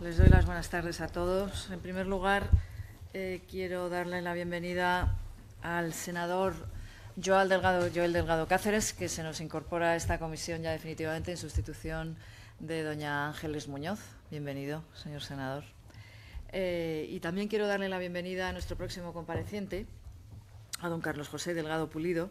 Les doy las buenas tardes a todos. En primer lugar, quiero darle la bienvenida al senador Joel Delgado Cáceres, que se nos incorpora a esta comisión ya definitivamente en sustitución de doña Ángeles Muñoz. Bienvenido, señor senador. Y también quiero darle la bienvenida a nuestro próximo compareciente, a don Carlos José Delgado Pulido,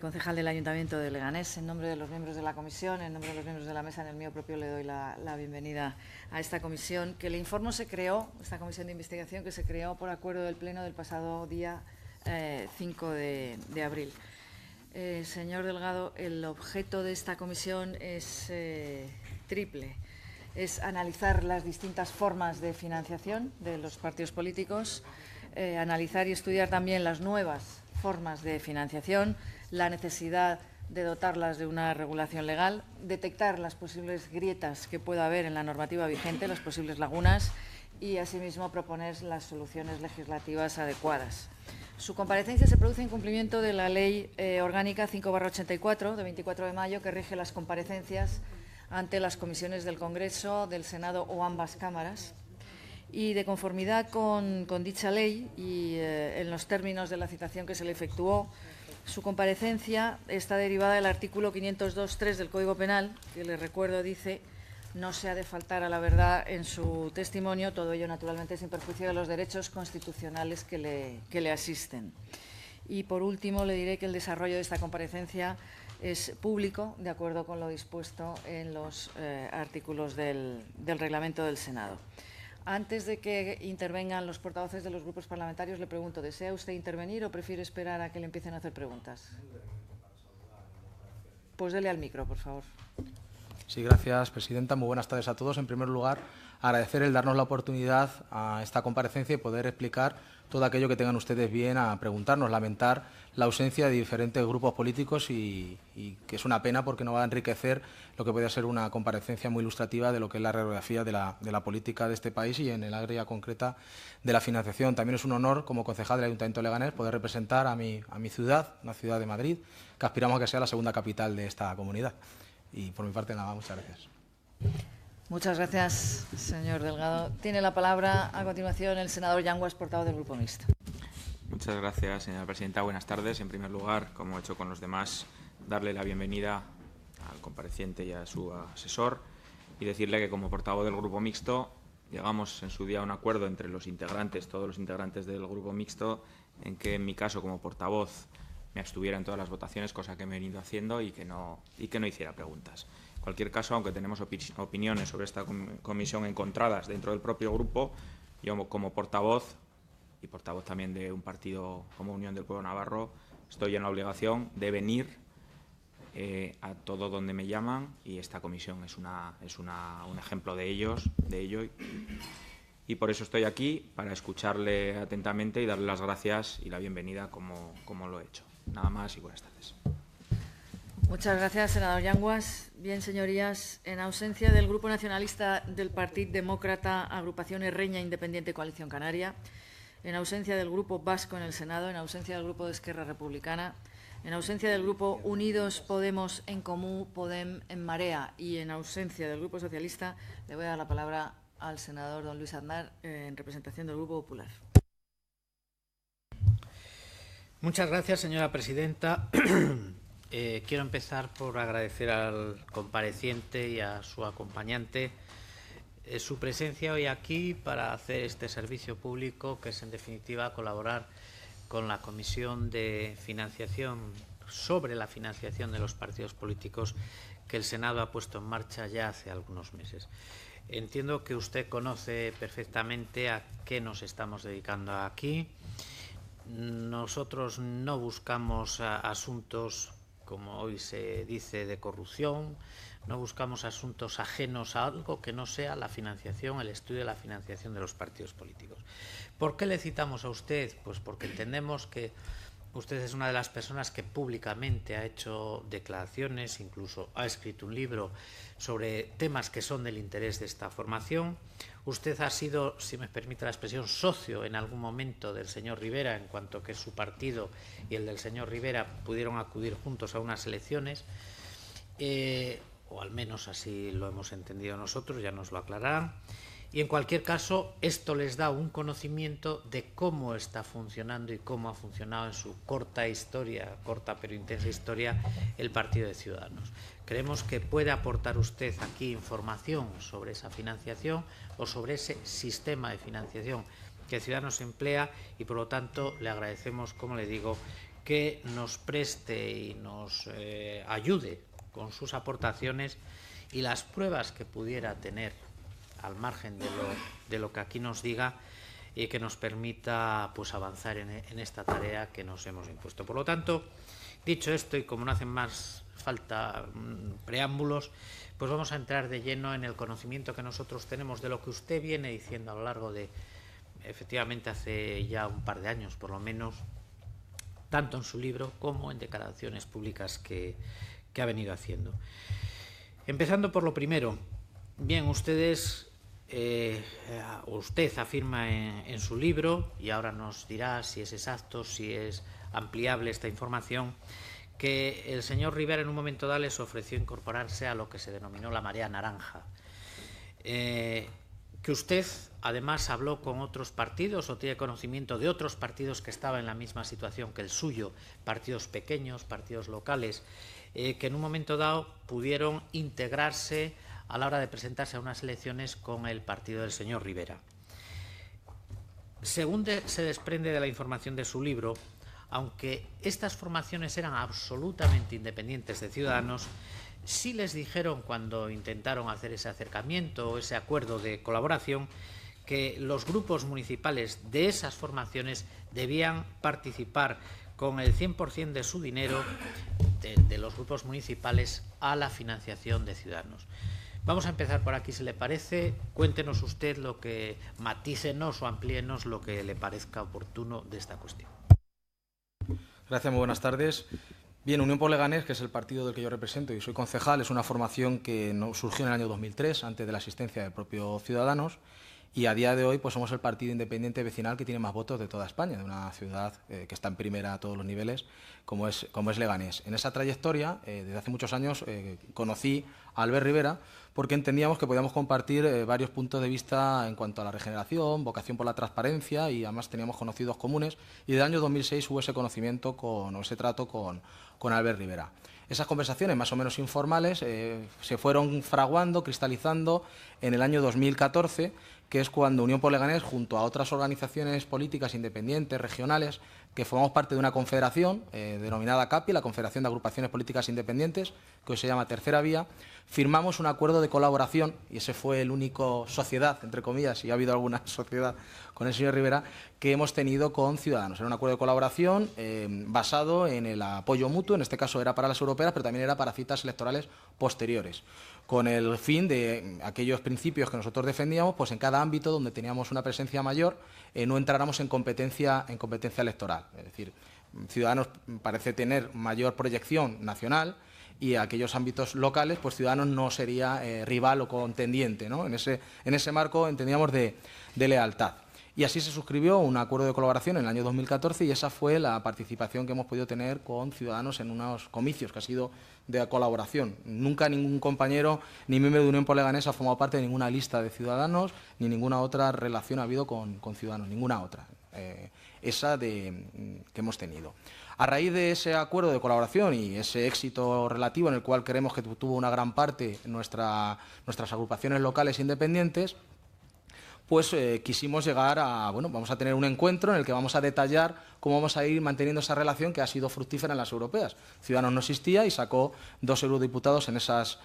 concejal del Ayuntamiento de Leganés. En nombre de los miembros de la comisión, en nombre de los miembros de la mesa, en el mío propio, le doy la bienvenida a esta comisión, que le informo esta comisión de investigación que se creó por acuerdo del Pleno del pasado día 5 de abril. Señor Delgado, el objeto de esta comisión es triple. Es analizar las distintas formas de financiación de los partidos políticos, analizar y estudiar también las nuevas formas de financiación, la necesidad de dotarlas de una regulación legal, detectar las posibles grietas que pueda haber en la normativa vigente, las posibles lagunas y, asimismo, proponer las soluciones legislativas adecuadas. Su comparecencia se produce en cumplimiento de la Ley Orgánica 5/84 de 24 de mayo que rige las comparecencias ante las comisiones del Congreso, del Senado o ambas cámaras. Y de conformidad con dicha ley y en los términos de la citación que se le efectuó, su comparecencia está derivada del artículo 502.3 del Código Penal, que les recuerdo dice: no se ha de faltar a la verdad en su testimonio, todo ello naturalmente sin perjuicio de los derechos constitucionales que le asisten. Y por último le diré que el desarrollo de esta comparecencia es público, de acuerdo con lo dispuesto en los artículos del reglamento del Senado. Antes de que intervengan los portavoces de los grupos parlamentarios, le pregunto, ¿desea usted intervenir o prefiere esperar a que le empiecen a hacer preguntas? Pues dele al micro, por favor. Sí, gracias, presidenta. Muy buenas tardes a todos. En primer lugar, agradecer el darnos la oportunidad a esta comparecencia y poder explicar todo aquello que tengan ustedes bien a preguntarnos. Lamentar la ausencia de diferentes grupos políticos y que es una pena porque no va a enriquecer lo que podría ser una comparecencia muy ilustrativa de lo que es la radiografía de la política de este país y en el área concreta de la financiación. También es un honor, como concejal del Ayuntamiento de Leganés, poder representar a mi ciudad, una ciudad de Madrid, que aspiramos a que sea la segunda capital de esta comunidad. Y por mi parte nada más, muchas gracias. Muchas gracias, señor Delgado. Tiene la palabra a continuación el senador Yanguas, portavoz del Grupo Mixto. Muchas gracias, señora presidenta. Buenas tardes. En primer lugar, como he hecho con los demás, darle la bienvenida al compareciente y a su asesor y decirle que como portavoz del Grupo Mixto llegamos en su día a un acuerdo entre los integrantes, todos los integrantes del Grupo Mixto, en que en mi caso como portavoz me abstuviera en todas las votaciones, cosa que me he venido haciendo y que no hiciera preguntas. En cualquier caso, aunque tenemos opiniones sobre esta comisión encontradas dentro del propio grupo, yo como portavoz y portavoz también de un partido como Unión del Pueblo Navarro, estoy en la obligación de venir a todo donde me llaman y esta comisión es un ejemplo de ello y por eso estoy aquí, para escucharle atentamente y darle las gracias y la bienvenida como lo he hecho. Nada más y buenas tardes. Muchas gracias, senador Yanguas. Bien, señorías, en ausencia del Grupo Nacionalista del Partido Demócrata, Agrupación Erreña Independiente Coalición Canaria, en ausencia del Grupo Vasco en el Senado, en ausencia del Grupo de Esquerra Republicana, en ausencia del Grupo Unidos Podemos en Comú, Podem en Marea y en ausencia del Grupo Socialista, le voy a dar la palabra al senador don Luis Aznar en representación del Grupo Popular. Muchas gracias, señora presidenta. Quiero empezar por agradecer al compareciente y a su acompañante su presencia hoy aquí para hacer este servicio público, que es en definitiva colaborar con la Comisión de Financiación sobre la financiación de los partidos políticos que el Senado ha puesto en marcha ya hace algunos meses. Entiendo que usted conoce perfectamente a qué nos estamos dedicando aquí. Nosotros no buscamos asuntos, como hoy se dice, de corrupción, no buscamos asuntos ajenos a algo que no sea la financiación, el estudio de la financiación de los partidos políticos. ¿Por qué le citamos a usted? Pues porque entendemos que usted es una de las personas que públicamente ha hecho declaraciones, incluso ha escrito un libro sobre temas que son del interés de esta formación. Usted ha sido, si me permite la expresión, socio en algún momento del señor Rivera, en cuanto que su partido y el del señor Rivera pudieron acudir juntos a unas elecciones, o al menos así lo hemos entendido nosotros, ya nos lo aclararán. Y en cualquier caso, esto les da un conocimiento de cómo está funcionando y cómo ha funcionado en su corta historia, corta pero intensa historia, el Partido de Ciudadanos. Creemos que puede aportar usted aquí información sobre esa financiación o sobre ese sistema de financiación que Ciudadanos emplea y, por lo tanto, le agradecemos, como le digo, que nos preste y nos ayude con sus aportaciones y las pruebas que pudiera tener al margen de lo que aquí nos diga y que nos permita pues avanzar en esta tarea que nos hemos impuesto. Por lo tanto, dicho esto, y como no hacen más falta preámbulos, pues vamos a entrar de lleno en el conocimiento que nosotros tenemos de lo que usted viene diciendo a lo largo de, efectivamente, hace ya un par de años por lo menos, tanto en su libro como en declaraciones públicas que ha venido haciendo. Empezando por lo primero, bien, usted afirma en su libro, y ahora nos dirá si es exacto, si es ampliable esta información, que el señor Rivera en un momento dado les ofreció incorporarse a lo que se denominó la marea naranja. Que usted además habló con otros partidos o tiene conocimiento de otros partidos que estaban en la misma situación que el suyo, partidos pequeños, partidos locales, que en un momento dado pudieron integrarse a la hora de presentarse a unas elecciones con el partido del señor Rivera. Según se desprende de la información de su libro, aunque estas formaciones eran absolutamente independientes de Ciudadanos, sí les dijeron cuando intentaron hacer ese acercamiento o ese acuerdo de colaboración que los grupos municipales de esas formaciones debían participar con el 100% de su dinero de los grupos municipales a la financiación de Ciudadanos. Vamos a empezar por aquí, si le parece. Cuéntenos usted lo que, matícenos o amplíenos lo que le parezca oportuno de esta cuestión. Gracias, muy buenas tardes. Bien, Unión por Leganés, que es el partido del que yo represento y soy concejal, es una formación que surgió en el año 2003, antes de la existencia del propio Ciudadanos, y a día de hoy pues somos el partido independiente vecinal que tiene más votos de toda España, de una ciudad que está en primera a todos los niveles, como es Leganés. En esa trayectoria, desde hace muchos años, conocí a Albert Rivera porque entendíamos que podíamos compartir varios puntos de vista en cuanto a la regeneración, vocación por la transparencia, y además teníamos conocidos comunes, y desde el año 2006 hubo ese conocimiento o ese trato con Albert Rivera. Esas conversaciones más o menos informales se fueron fraguando, cristalizando en el año 2014, que es cuando Unión por Leganés, junto a otras organizaciones políticas independientes, regionales, que formamos parte de una confederación denominada CAPI, la Confederación de Agrupaciones Políticas Independientes, que hoy se llama Tercera Vía, firmamos un acuerdo de colaboración, y ese fue el único sociedad, entre comillas, y ha habido alguna sociedad con el señor Rivera, que hemos tenido con Ciudadanos. Era un acuerdo de colaboración basado en el apoyo mutuo, en este caso era para las europeas, pero también era para citas electorales posteriores, con el fin de aquellos principios que nosotros defendíamos, pues en cada ámbito donde teníamos una presencia mayor, no entráramos en competencia electoral. Es decir, Ciudadanos parece tener mayor proyección nacional, y aquellos ámbitos locales, pues Ciudadanos no sería rival o contendiente, ¿no? En ese marco entendíamos de lealtad. Y así se suscribió un acuerdo de colaboración en el año 2014, y esa fue la participación que hemos podido tener con Ciudadanos en unos comicios que ha sido de colaboración. Nunca ningún compañero ni miembro de Unión por Leganés ha formado parte de ninguna lista de Ciudadanos, ni ninguna otra relación ha habido con Ciudadanos, ninguna otra. Esa que hemos tenido. A raíz de ese acuerdo de colaboración y ese éxito relativo, en el cual creemos que tuvo una gran parte nuestras agrupaciones locales independientes, pues quisimos llegar a, bueno, vamos a tener un encuentro en el que vamos a detallar cómo vamos a ir manteniendo esa relación que ha sido fructífera en las europeas. Ciudadanos no existía y sacó 2 eurodiputados en esas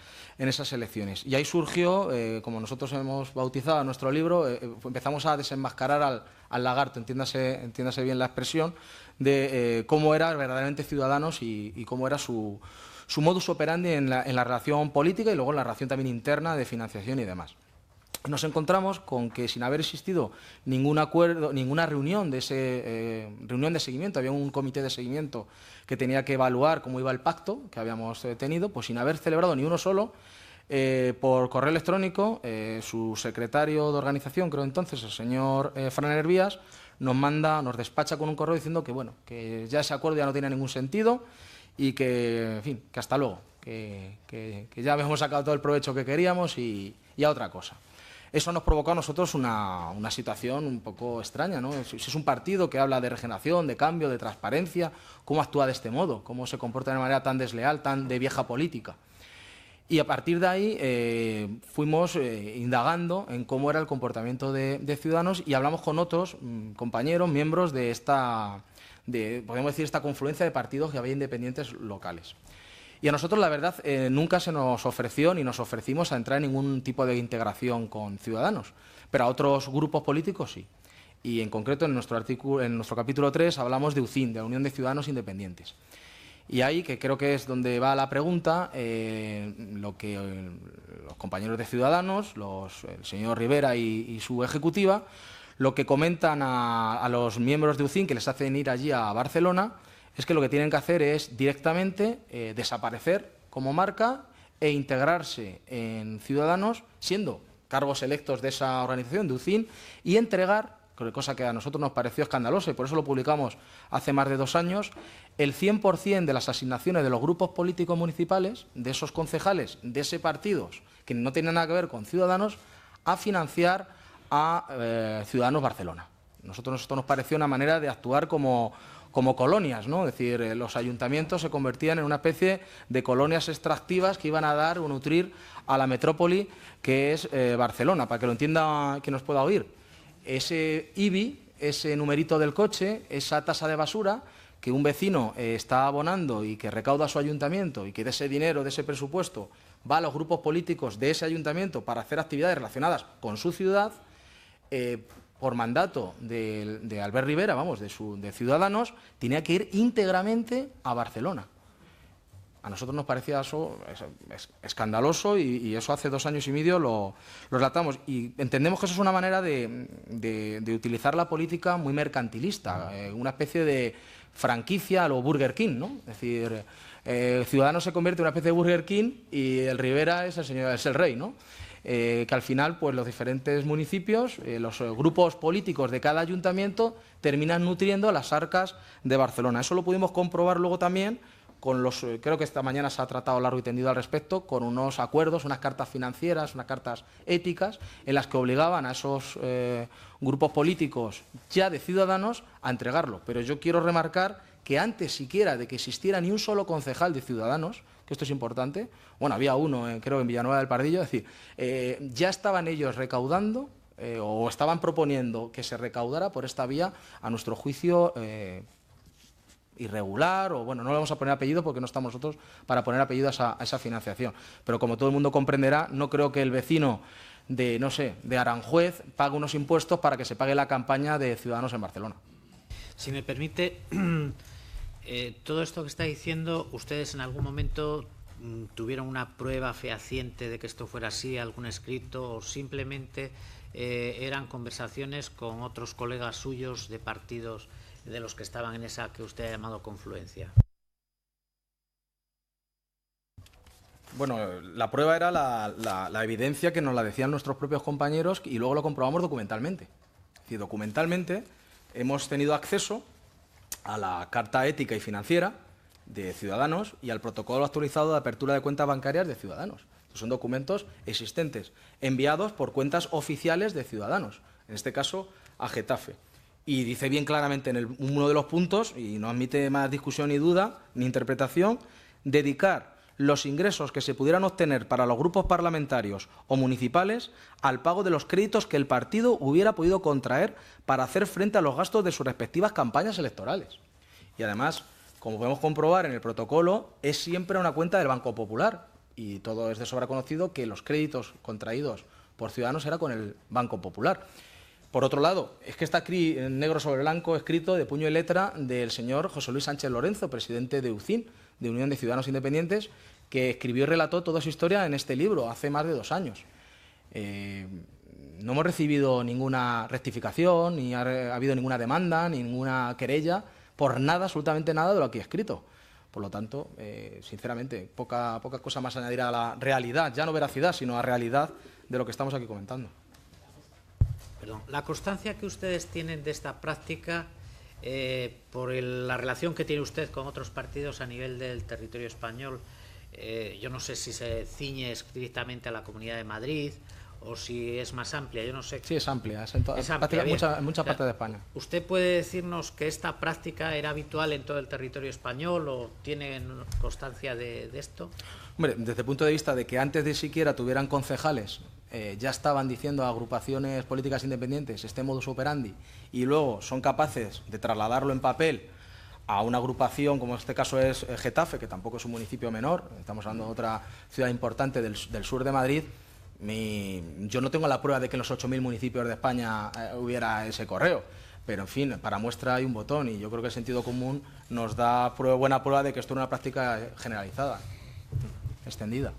elecciones. Y ahí surgió, como nosotros hemos bautizado en nuestro libro, empezamos a desenmascarar al lagarto, entiéndase bien la expresión, de cómo era verdaderamente Ciudadanos y cómo era su modus operandi en la relación política y luego en la relación también interna de financiación y demás. Nos encontramos con que, sin haber existido ningún acuerdo, ninguna reunión de seguimiento, había un comité de seguimiento que tenía que evaluar cómo iba el pacto que habíamos tenido, pues sin haber celebrado ni uno solo, por correo electrónico, su secretario de organización, creo entonces, el señor Fran Hervías, nos despacha con un correo diciendo que, bueno, que ya ese acuerdo ya no tiene ningún sentido y que, en fin, que hasta luego, que ya hemos sacado todo el provecho que queríamos y a otra cosa. Eso nos provocó a nosotros una situación un poco extraña, ¿no? Si es un partido que habla de regeneración, de cambio, de transparencia, ¿cómo actúa de este modo? ¿Cómo se comporta de una manera tan desleal, tan de vieja política? Y a partir de ahí fuimos indagando en cómo era el comportamiento de Ciudadanos y hablamos con otros compañeros, miembros de podemos decir, esta confluencia de partidos que había independientes locales. Y a nosotros, la verdad, nunca se nos ofreció ni nos ofrecimos a entrar en ningún tipo de integración con Ciudadanos, pero a otros grupos políticos sí. Y en concreto, en nuestro capítulo 3, hablamos de UCIN, de la Unión de Ciudadanos Independientes. Y ahí, que creo que es donde va la pregunta, lo que los compañeros de Ciudadanos, el señor Rivera y su ejecutiva, lo que comentan a los miembros de UCIN que les hacen ir allí a Barcelona, es que lo que tienen que hacer es directamente desaparecer como marca e integrarse en Ciudadanos, siendo cargos electos de esa organización, de UCIN, y entregar, cosa que a nosotros nos pareció escandalosa y por eso lo publicamos hace más de 2 años, el 100% de las asignaciones de los grupos políticos municipales, de esos concejales, de ese partidos que no tienen nada que ver con Ciudadanos, a financiar a Ciudadanos Barcelona. Nosotros esto nos pareció una manera de actuar como colonias, ¿no? Es decir, los ayuntamientos se convertían en una especie de colonias extractivas que iban a dar o nutrir a la metrópoli que es Barcelona, para que lo entienda quien nos pueda oír. Ese IBI, ese numerito del coche, esa tasa de basura que un vecino está abonando y que recauda su ayuntamiento y que de ese dinero, de ese presupuesto, va a los grupos políticos de ese ayuntamiento para hacer actividades relacionadas con su ciudad, por mandato de Albert Rivera, de Ciudadanos, tenía que ir íntegramente a Barcelona. A nosotros nos parecía eso escandaloso y eso hace 2 años y medio lo relatamos. Y entendemos que eso es una manera de utilizar la política muy mercantilista, una especie de franquicia a lo Burger King, ¿no? Es decir, Ciudadanos se convierte en una especie de Burger King y el Rivera es el rey, ¿no? Que al final pues los diferentes municipios, los grupos políticos de cada ayuntamiento terminan nutriendo las arcas de Barcelona. Eso lo pudimos comprobar luego también con creo que esta mañana se ha tratado largo y tendido al respecto, con unos acuerdos, unas cartas financieras, unas cartas éticas, en las que obligaban a esos grupos políticos ya de Ciudadanos a entregarlo. Pero yo quiero remarcar que antes siquiera de que existiera ni un solo concejal de Ciudadanos, que esto es importante, bueno, había uno, creo, en Villanueva del Pardillo, es decir, ya estaban ellos recaudando o estaban proponiendo que se recaudara por esta vía, a nuestro juicio, irregular, o bueno, no le vamos a poner apellido porque no estamos nosotros para poner apellido a esa financiación. Pero como todo el mundo comprenderá, no creo que el vecino de, no sé, de Aranjuez pague unos impuestos para que se pague la campaña de Ciudadanos en Barcelona. Si me permite, todo esto que está diciendo, ¿ustedes en algún momento tuvieron una prueba fehaciente de que esto fuera así, algún escrito, o simplemente eran conversaciones con otros colegas suyos de partidos de los que estaban en esa que usted ha llamado confluencia? Bueno, la prueba era la evidencia que nos la decían nuestros propios compañeros y luego lo comprobamos documentalmente. Es decir, documentalmente hemos tenido acceso a la Carta Ética y Financiera de Ciudadanos y al protocolo actualizado de apertura de cuentas bancarias de Ciudadanos. Estos son documentos existentes, enviados por cuentas oficiales de Ciudadanos, en este caso a Getafe. Y dice bien claramente en uno de los puntos, y no admite más discusión ni duda, ni interpretación, dedicar los ingresos que se pudieran obtener para los grupos parlamentarios o municipales al pago de los créditos que el partido hubiera podido contraer para hacer frente a los gastos de sus respectivas campañas electorales. Y además, como podemos comprobar en el protocolo, es siempre una cuenta del Banco Popular y todo es de sobra conocido que los créditos contraídos por Ciudadanos era con el Banco Popular. Por otro lado, es que está en negro sobre blanco escrito de puño y letra del señor José Luis Sánchez Lorenzo, presidente de UCIN, de Unión de Ciudadanos Independientes, que escribió y relató toda su historia en este libro hace más de 2 años. No hemos recibido ninguna rectificación, ni ha habido ninguna demanda, ni ninguna querella, por nada, absolutamente nada de lo aquí escrito. Por lo tanto, sinceramente, poca cosa más añadir a la realidad, ya no veracidad, sino a realidad de lo que estamos aquí comentando. Perdón, la constancia que ustedes tienen de esta práctica, por la relación que tiene usted con otros partidos a nivel del territorio español, yo no sé si se ciñe estrictamente a la Comunidad de Madrid o si es más amplia, yo no sé. Sí, es amplia, es en muchas partes de España. ¿Usted puede decirnos que esta práctica era habitual en todo el territorio español o tienen constancia de esto? Hombre, desde el punto de vista de que antes de siquiera tuvieran concejales, ya estaban diciendo a agrupaciones políticas independientes este modus operandi y luego son capaces de trasladarlo en papel a una agrupación, como en este caso es Getafe, que tampoco es un municipio menor, estamos hablando de otra ciudad importante del sur de Madrid. Yo no tengo la prueba de que en los 8.000 municipios de España hubiera ese correo, pero en fin, para muestra hay un botón y yo creo que el sentido común nos da buena prueba de que esto es una práctica generalizada, extendida.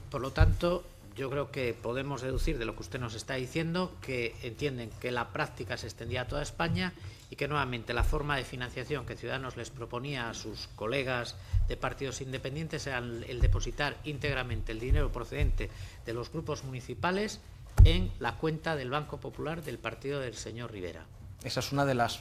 Por lo tanto, yo creo que podemos deducir de lo que usted nos está diciendo que entienden que la práctica se extendía a toda España y que nuevamente la forma de financiación que Ciudadanos les proponía a sus colegas de partidos independientes era el depositar íntegramente el dinero procedente de los grupos municipales en la cuenta del Banco Popular del partido del señor Rivera. Esa es una de las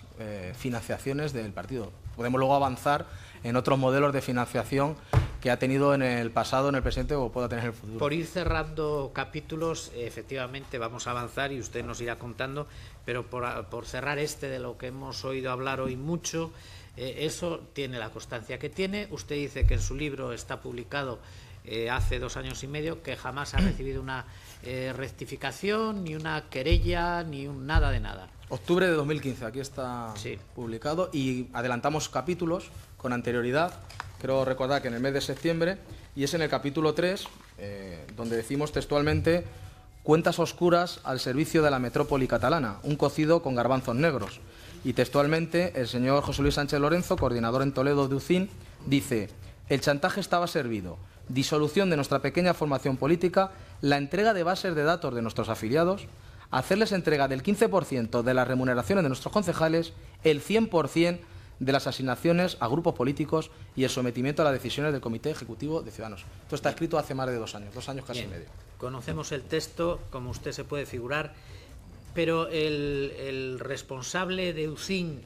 financiaciones del partido. Podemos luego avanzar en otros modelos de financiación que ha tenido en el pasado, en el presente o pueda tener en el futuro. Por ir cerrando capítulos, efectivamente vamos a avanzar y usted nos irá contando, pero por cerrar de lo que hemos oído hablar hoy mucho, eso tiene la constancia que tiene. Usted dice que en su libro está publicado hace 2 años y medio, que jamás ha recibido una rectificación, ni una querella, ni nada de nada. Octubre de 2015, aquí está publicado y adelantamos capítulos con anterioridad. Quiero recordar que en el mes de septiembre, y es en el capítulo 3, donde decimos textualmente: cuentas oscuras al servicio de la metrópoli catalana, un cocido con garbanzos negros. Y textualmente el señor José Luis Sánchez Lorenzo, coordinador en Toledo de UCIN, dice: el chantaje estaba servido, disolución de nuestra pequeña formación política, la entrega de bases de datos de nuestros afiliados, hacerles entrega del 15% de las remuneraciones de nuestros concejales, el 100% de las asignaciones a grupos políticos y el sometimiento a las decisiones del Comité Ejecutivo de Ciudadanos. Esto está escrito hace más de 2 años, 2 años casi y medio. Conocemos el texto, como usted se puede figurar, pero el responsable de UCIN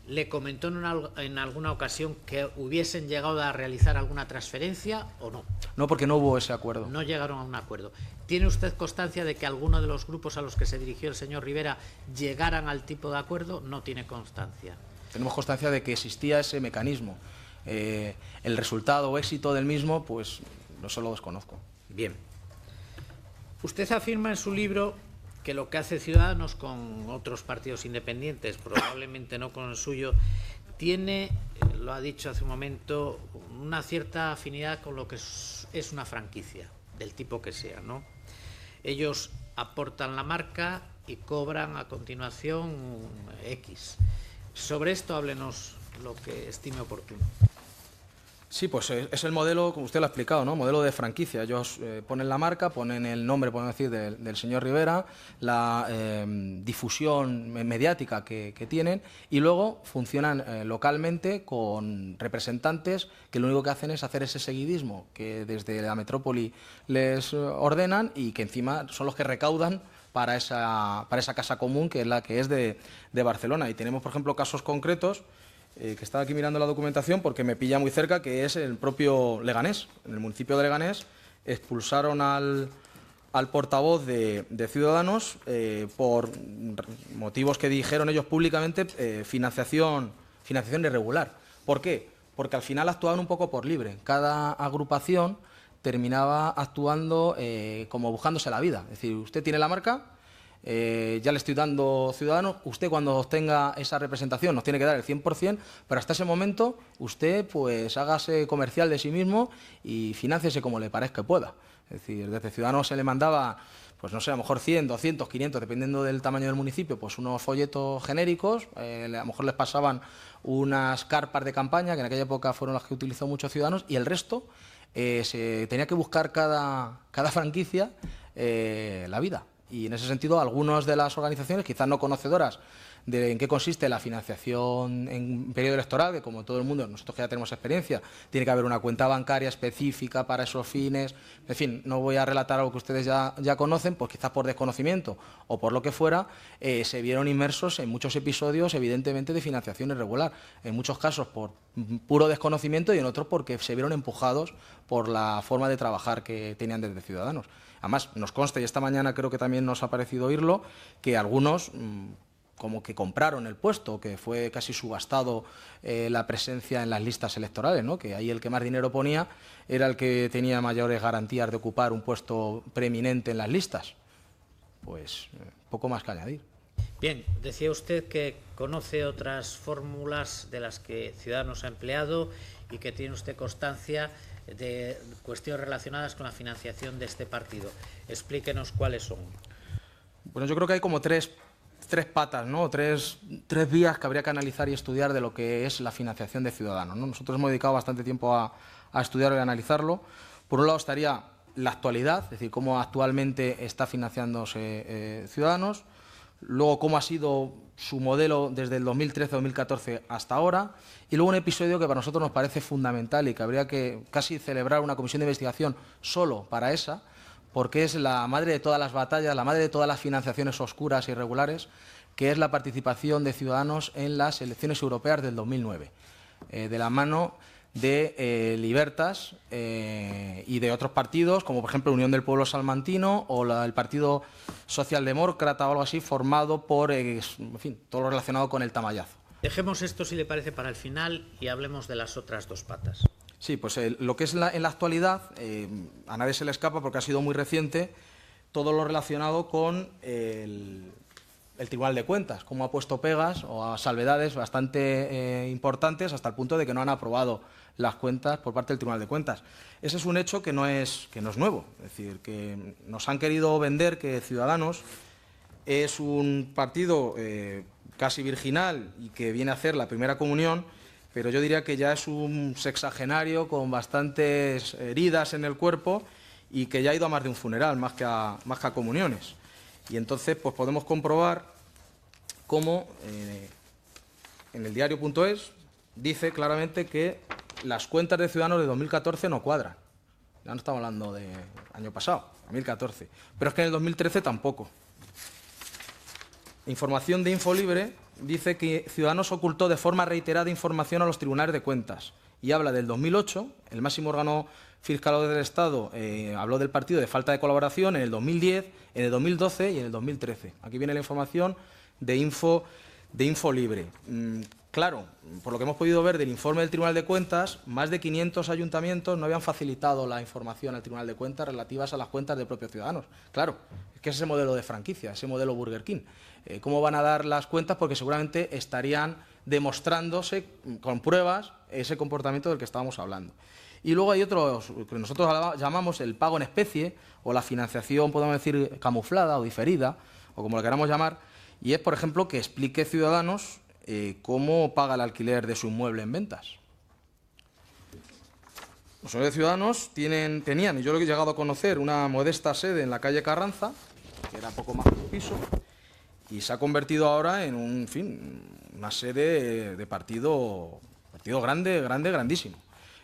le comentó en alguna ocasión que hubiesen llegado a realizar alguna transferencia o no. No, porque no hubo ese acuerdo. No llegaron a un acuerdo. ¿Tiene usted constancia de que alguno de los grupos a los que se dirigió el señor Rivera llegaran al tipo de acuerdo? No tiene constancia. Tenemos constancia de que existía ese mecanismo. El resultado o éxito del mismo, pues no se lo desconozco. Bien. Usted afirma en su libro que lo que hace Ciudadanos con otros partidos independientes, probablemente no con el suyo, tiene, lo ha dicho hace un momento, una cierta afinidad con lo que es una franquicia, del tipo que sea, ¿no? Ellos aportan la marca y cobran a continuación X. Sobre esto háblenos lo que estime oportuno. Sí, pues es el modelo, como usted lo ha explicado, ¿no? Modelo de franquicia. Ellos ponen la marca, ponen el nombre, podemos decir, del señor Rivera, la difusión mediática que tienen y luego funcionan localmente con representantes que lo único que hacen es hacer ese seguidismo que desde la metrópoli les ordenan y que encima son los que recaudan para esa casa común que es la que es de Barcelona. Y tenemos, por ejemplo, casos concretos que estaba aquí mirando la documentación porque me pilla muy cerca, que es el propio Leganés. En el municipio de Leganés expulsaron al portavoz de Ciudadanos por motivos que dijeron ellos públicamente, financiación irregular. ¿Por qué? Porque al final actuaban un poco por libre. Cada agrupación terminaba actuando como buscándose la vida. Es decir, usted tiene la marca, ya le estoy dando Ciudadanos, usted cuando obtenga esa representación nos tiene que dar el 100%, pero hasta ese momento usted pues hágase comercial de sí mismo y finánciese como le parezca que pueda. Es decir, desde Ciudadanos se le mandaba, pues no sé, a lo mejor 100, 200, 500, dependiendo del tamaño del municipio, pues unos folletos genéricos, a lo mejor les pasaban unas carpas de campaña, que en aquella época fueron las que utilizó muchos Ciudadanos, y el resto se tenía que buscar cada franquicia la vida. Y en ese sentido, algunas de las organizaciones, quizás no conocedoras de en qué consiste la financiación en periodo electoral, que como todo el mundo, nosotros que ya tenemos experiencia, tiene que haber una cuenta bancaria específica para esos fines. En fin, no voy a relatar algo que ustedes ya conocen, pues quizás por desconocimiento o por lo que fuera, se vieron inmersos en muchos episodios, evidentemente, de financiación irregular. En muchos casos por puro desconocimiento y en otros porque se vieron empujados por la forma de trabajar que tenían desde Ciudadanos. Además, nos consta, y esta mañana creo que también nos ha parecido oírlo, que algunos como que compraron el puesto, que fue casi subastado la presencia en las listas electorales, ¿no? Que ahí el que más dinero ponía era el que tenía mayores garantías de ocupar un puesto preeminente en las listas. Pues poco más que añadir. Bien, decía usted que conoce otras fórmulas de las que Ciudadanos ha empleado y que tiene usted constancia de cuestiones relacionadas con la financiación de este partido. Explíquenos cuáles son. Bueno, yo creo que hay como tres patas, ¿no? Tres vías que habría que analizar y estudiar de lo que es la financiación de Ciudadanos, ¿no? Nosotros hemos dedicado bastante tiempo a estudiarlo y a analizarlo. Por un lado estaría la actualidad, es decir, cómo actualmente está financiándose Ciudadanos. Luego, cómo ha sido su modelo desde el 2013-2014 hasta ahora. Y luego un episodio que para nosotros nos parece fundamental y que habría que casi celebrar una comisión de investigación solo para esa, porque es la madre de todas las batallas, la madre de todas las financiaciones oscuras e irregulares, que es la participación de Ciudadanos en las elecciones europeas del 2009, de la mano de Libertas y de otros partidos, como por ejemplo Unión del Pueblo Salmantino o el Partido Socialdemócrata o algo así, formado por, en fin, todo lo relacionado con el tamallazo. Dejemos esto, si le parece, para el final y hablemos de las otras dos patas. Sí, pues lo que es en la actualidad, a nadie se le escapa porque ha sido muy reciente, todo lo relacionado con el Tribunal de Cuentas, cómo ha puesto pegas o a salvedades bastante importantes hasta el punto de que no han aprobado las cuentas por parte del Tribunal de Cuentas. Ese es un hecho que no es nuevo, es decir, que nos han querido vender que Ciudadanos es un partido casi virginal y que viene a hacer la primera comunión, pero yo diría que ya es un sexagenario con bastantes heridas en el cuerpo y que ya ha ido a más de un funeral, más que a comuniones. Y entonces pues podemos comprobar cómo en el diario.es dice claramente que las cuentas de Ciudadanos de 2014 no cuadran. Ya no estamos hablando del año pasado, 2014. Pero es que en el 2013 tampoco. Información de Infolibre dice que Ciudadanos ocultó de forma reiterada información a los tribunales de cuentas y habla del 2008, el máximo órgano fiscal del Estado habló del partido de falta de colaboración en el 2010, en el 2012 y en el 2013. Aquí viene la información de Infolibre. Claro, por lo que hemos podido ver del informe del Tribunal de Cuentas, más de 500 ayuntamientos no habían facilitado la información al Tribunal de Cuentas relativas a las cuentas de propios ciudadanos. Claro, es que es ese modelo de franquicia, ese modelo Burger King. ¿Cómo van a dar las cuentas? Porque seguramente estarían demostrándose con pruebas ese comportamiento del que estábamos hablando. Y luego hay otros que nosotros llamamos el pago en especie o la financiación, podemos decir, camuflada o diferida, o como lo queramos llamar, y es, por ejemplo, que explique Ciudadanos cómo paga el alquiler de su inmueble en ventas. Los señores de Ciudadanos tenían, y yo lo he llegado a conocer, una modesta sede en la calle Carranza, que era poco más que un piso, y se ha convertido ahora en una sede de partido grandísimo,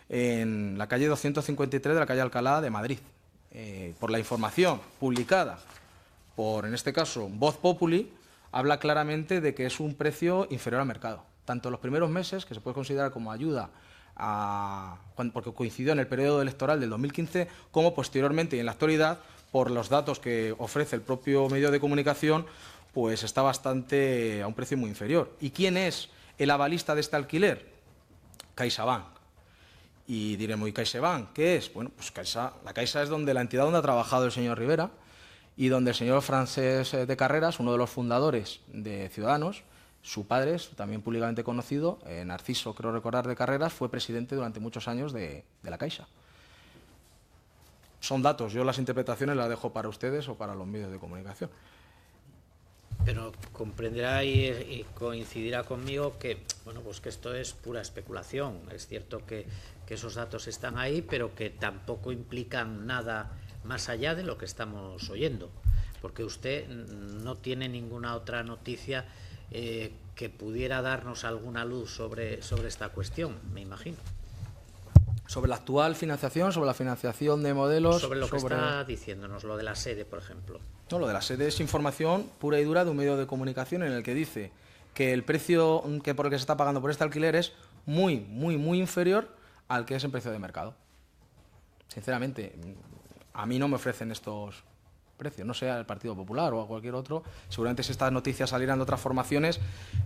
en la calle 253 de la calle Alcalá de Madrid. Por la información publicada por, en este caso, Voz Populi, habla claramente de que es un precio inferior al mercado. Tanto en los primeros meses, que se puede considerar como ayuda, porque coincidió en el periodo electoral del 2015, como posteriormente y en la actualidad, por los datos que ofrece el propio medio de comunicación, pues está bastante a un precio muy inferior. ¿Y quién es el avalista de este alquiler? CaixaBank. Y diremos, ¿y CaixaBank qué es? Bueno, pues la Caixa es la entidad donde ha trabajado el señor Rivera y donde el señor Francés de Carreras, uno de los fundadores de Ciudadanos, su padre, también públicamente conocido, Narciso, creo recordar, de Carreras, fue presidente durante muchos años de la Caixa. Son datos, yo las interpretaciones las dejo para ustedes o para los medios de comunicación. Pero comprenderá y coincidirá conmigo que, bueno, pues que esto es pura especulación. Es cierto que esos datos están ahí, pero que tampoco implican nada más allá de lo que estamos oyendo, porque usted no tiene ninguna otra noticia que pudiera darnos alguna luz sobre esta cuestión, me imagino. Sobre la actual financiación, sobre la financiación de modelos... Sobre lo que está diciéndonos, lo de la sede, por ejemplo. No, lo de la sede es información pura y dura de un medio de comunicación en el que dice que el precio por el que se está pagando por este alquiler es muy inferior al que es en precio de mercado. Sinceramente, a mí no me ofrecen estos precios, no sea el Partido Popular o a cualquier otro. Seguramente si estas noticias salieran de otras formaciones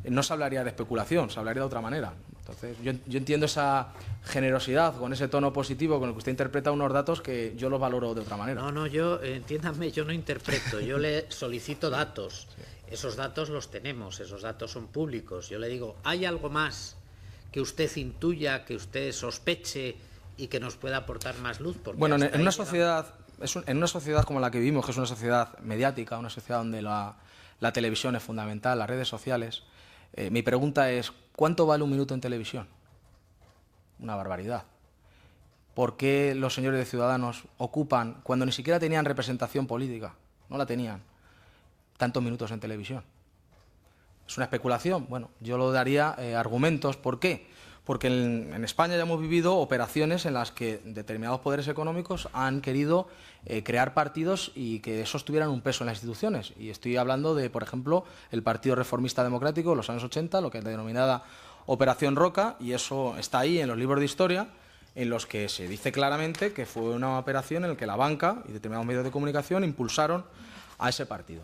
no se hablaría de especulación, se hablaría de otra manera. Entonces yo entiendo esa generosidad, con ese tono positivo con el que usted interpreta unos datos que yo los valoro de otra manera. No, yo, entiéndame, yo no interpreto, yo le solicito datos. Sí. Esos datos los tenemos, esos datos son públicos. Yo le digo, ¿hay algo más que usted intuya, que usted sospeche y que nos pueda aportar más luz? Porque bueno, en una sociedad como la que vivimos, que es una sociedad mediática, una sociedad donde la televisión es fundamental, las redes sociales, mi pregunta es, ¿cuánto vale un minuto en televisión? Una barbaridad. ¿Por qué los señores de Ciudadanos ocupan, cuando ni siquiera tenían representación política, no la tenían, tantos minutos en televisión? ¿Es una especulación? Bueno, yo lo daría argumentos. ¿Por qué? Porque en España ya hemos vivido operaciones en las que determinados poderes económicos han querido crear partidos y que esos tuvieran un peso en las instituciones. Y estoy hablando de, por ejemplo, el Partido Reformista Democrático de los años 80, lo que es denominada Operación Roca, y eso está ahí en los libros de historia, en los que se dice claramente que fue una operación en la que la banca y determinados medios de comunicación impulsaron a ese partido.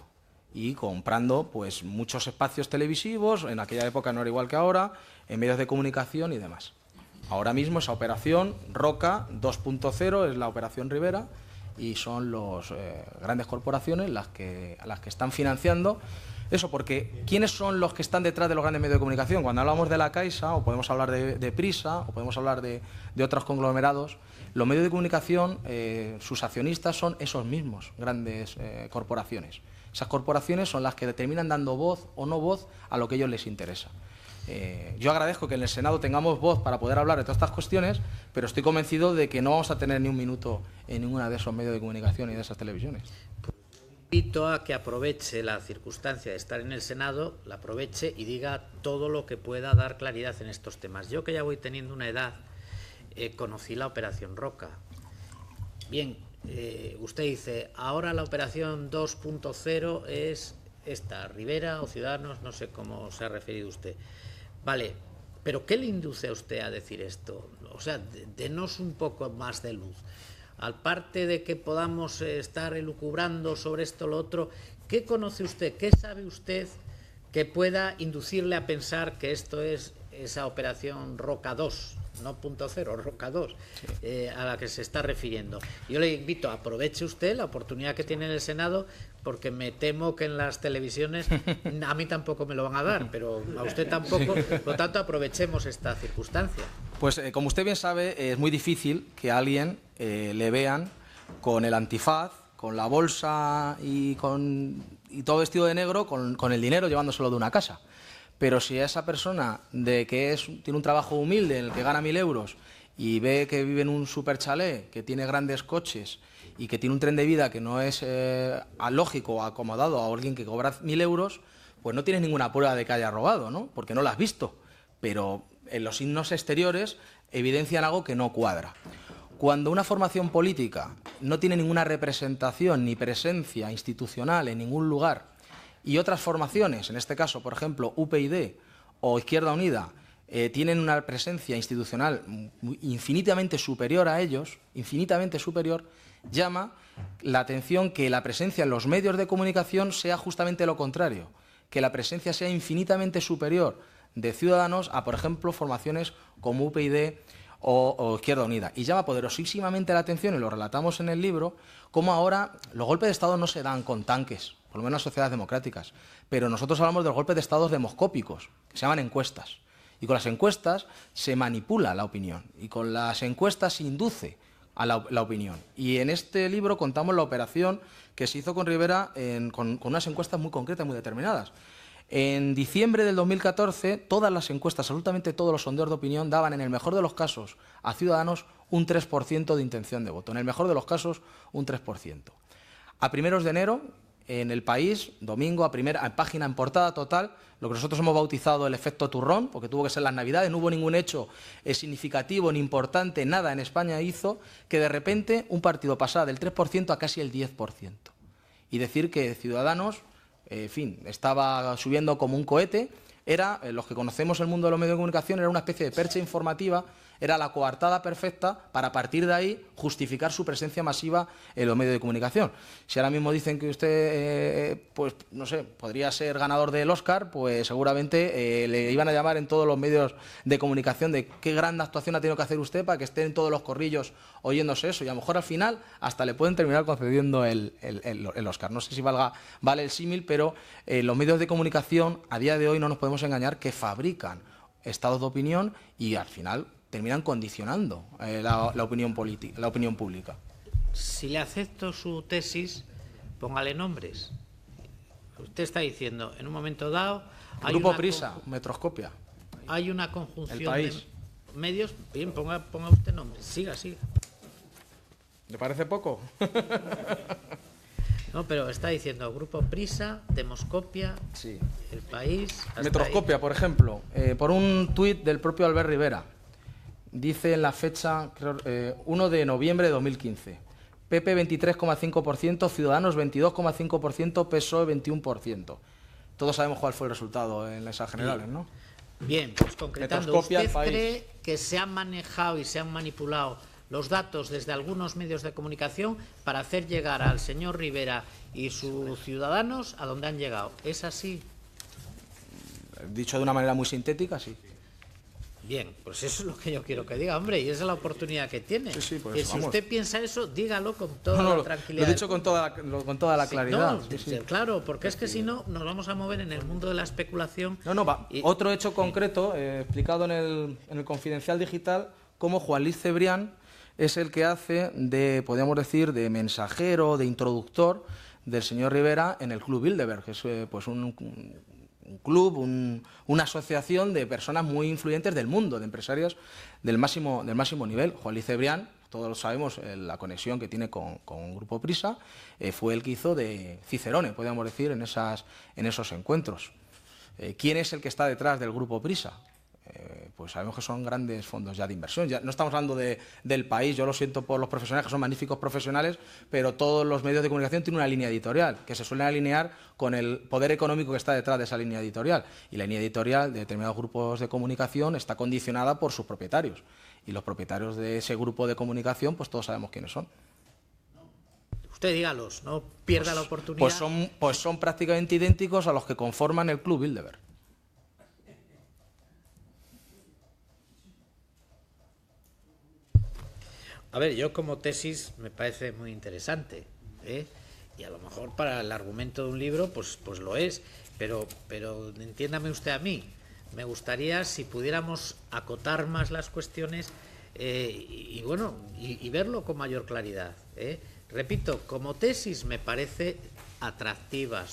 Y comprando pues muchos espacios televisivos, en aquella época no era igual que ahora, en medios de comunicación y demás. Ahora mismo esa operación Roca 2.0 es la operación Rivera y son las grandes corporaciones las que están financiando eso, porque ¿quiénes son los que están detrás de los grandes medios de comunicación? Cuando hablamos de la Caixa, o podemos hablar de Prisa, o podemos hablar de otros conglomerados, los medios de comunicación, sus accionistas son esos mismos grandes corporaciones. Esas corporaciones son las que determinan dando voz o no voz a lo que a ellos les interesa. Yo agradezco que en el Senado tengamos voz para poder hablar de todas estas cuestiones, pero estoy convencido de que no vamos a tener ni un minuto en ninguna de esos medios de comunicación y de esas televisiones. Invito a que aproveche la circunstancia de estar en el Senado, la aproveche y diga todo lo que pueda dar claridad en estos temas. Yo, que ya voy teniendo una edad, conocí la Operación Roca. Bien, usted dice, ahora la Operación 2.0 es esta, Rivera o Ciudadanos, no sé cómo se ha referido usted. Vale, pero ¿qué le induce a usted a decir esto? O sea, denos un poco más de luz. Aparte de que podamos estar elucubrando sobre esto o lo otro, ¿qué conoce usted, qué sabe usted que pueda inducirle a pensar que esto es esa operación Roca 2, no .0, Roca 2, sí, a la que se está refiriendo? Yo le invito, aproveche usted la oportunidad que tiene en el Senado, porque me temo que en las televisiones a mí tampoco me lo van a dar, pero a usted tampoco, por lo tanto aprovechemos esta circunstancia. Pues como usted bien sabe, es muy difícil que a alguien le vean con el antifaz, con la bolsa y todo vestido de negro, con el dinero llevándoselo de una casa. Pero si a esa persona tiene un trabajo humilde en el que gana 1.000 euros y ve que vive en un super chalet, que tiene grandes coches y que tiene un tren de vida que no es lógico o acomodado a alguien que cobra 1.000 euros, pues no tienes ninguna prueba de que haya robado, ¿no? Porque no la has visto. Pero en los signos exteriores evidencian algo que no cuadra. Cuando una formación política no tiene ninguna representación ni presencia institucional en ningún lugar y otras formaciones, en este caso, por ejemplo, UPyD o Izquierda Unida, tienen una presencia institucional infinitamente superior a ellos, infinitamente superior, llama la atención que la presencia en los medios de comunicación sea justamente lo contrario, que la presencia sea infinitamente superior de Ciudadanos a, por ejemplo, formaciones como UPyD o Izquierda Unida. Y llama poderosísimamente la atención, y lo relatamos en el libro, cómo ahora los golpes de Estado no se dan con tanques, por lo menos en las sociedades democráticas, pero nosotros hablamos de los golpes de Estado demoscópicos, que se llaman encuestas. Y con las encuestas se manipula la opinión, y con las encuestas se induce a la opinión. Y en este libro contamos la operación que se hizo con Rivera con unas encuestas muy concretas, muy determinadas. En diciembre del 2014, todas las encuestas, absolutamente todos los sondeos de opinión, daban en el mejor de los casos a Ciudadanos un 3% de intención de voto. En el mejor de los casos, un 3%. A primeros de enero, en El País, domingo, a página en portada total, lo que nosotros hemos bautizado el efecto turrón, porque tuvo que ser las Navidades, no hubo ningún hecho significativo ni importante, nada en España hizo que de repente un partido pasara del 3% a casi el 10%. Y decir que Ciudadanos, en fin, estaba subiendo como un cohete, era, los que conocemos el mundo de los medios de comunicación, era una especie de percha informativa Era la coartada perfecta para, a partir de ahí, justificar su presencia masiva en los medios de comunicación. Si ahora mismo dicen que usted, pues no sé, podría ser ganador del Oscar, pues seguramente le iban a llamar en todos los medios de comunicación de qué gran actuación ha tenido que hacer usted para que estén en todos los corrillos oyéndose eso. Y a lo mejor al final hasta le pueden terminar concediendo el Oscar. No sé si vale el símil, pero los medios de comunicación a día de hoy no nos podemos engañar que fabrican estados de opinión y al final terminan condicionando la opinión pública. Si le acepto su tesis, póngale nombres. Usted está diciendo, en un momento dado... Grupo Prisa, Metroscopia. Hay una conjunción El País. de medios. Bien, ponga usted nombres. Siga. ¿Le parece poco? No, pero está diciendo Grupo Prisa, Demoscopia, sí. El País... Metroscopia, por ejemplo, por un tuit del propio Albert Rivera. Dice en la fecha, 1 de noviembre de 2015. PP 23,5%, Ciudadanos 22,5%, PSOE 21%. Todos sabemos cuál fue el resultado en esas generales, ¿no? Bien, pues concretando, ¿usted cree que se han manejado y se han manipulado los datos desde algunos medios de comunicación para hacer llegar al señor Rivera y sus ciudadanos a donde han llegado? ¿Es así? Dicho de una manera muy sintética, sí. Bien, pues eso es lo que yo quiero que diga, hombre, y esa es la oportunidad que tiene. Sí, pues y si usted piensa eso, dígalo con toda la tranquilidad. Lo he dicho con toda la claridad. Sí. Claro, porque es que si no, nos vamos a mover en el mundo de la especulación. Otro hecho concreto, explicado en el Confidencial Digital, como Juan Luis Cebrián es el que hace de, podríamos decir, de mensajero, de introductor del señor Rivera en el Club Bilderberg, que es pues un club, una asociación de personas muy influyentes del mundo, de empresarios del máximo nivel. Juan Luis Cebrián, todos lo sabemos, la conexión que tiene con Grupo Prisa, fue el que hizo de Cicerone, podríamos decir, en esos encuentros. ¿Quién es el que está detrás del Grupo Prisa? Pues sabemos que son grandes fondos ya de inversión. Ya no estamos hablando del País, yo lo siento por los profesionales, que son magníficos profesionales, pero todos los medios de comunicación tienen una línea editorial, que se suelen alinear con el poder económico que está detrás de esa línea editorial. Y la línea editorial de determinados grupos de comunicación está condicionada por sus propietarios. Y los propietarios de ese grupo de comunicación, pues todos sabemos quiénes son. Usted dígalos, no pierda la oportunidad. Pues son prácticamente idénticos a los que conforman el Club Bilderberg. A ver, yo como tesis me parece muy interesante, y a lo mejor para el argumento de un libro pues lo es, pero entiéndame usted a mí, me gustaría si pudiéramos acotar más las cuestiones y verlo con mayor claridad. Repito, como tesis me parece atractiva,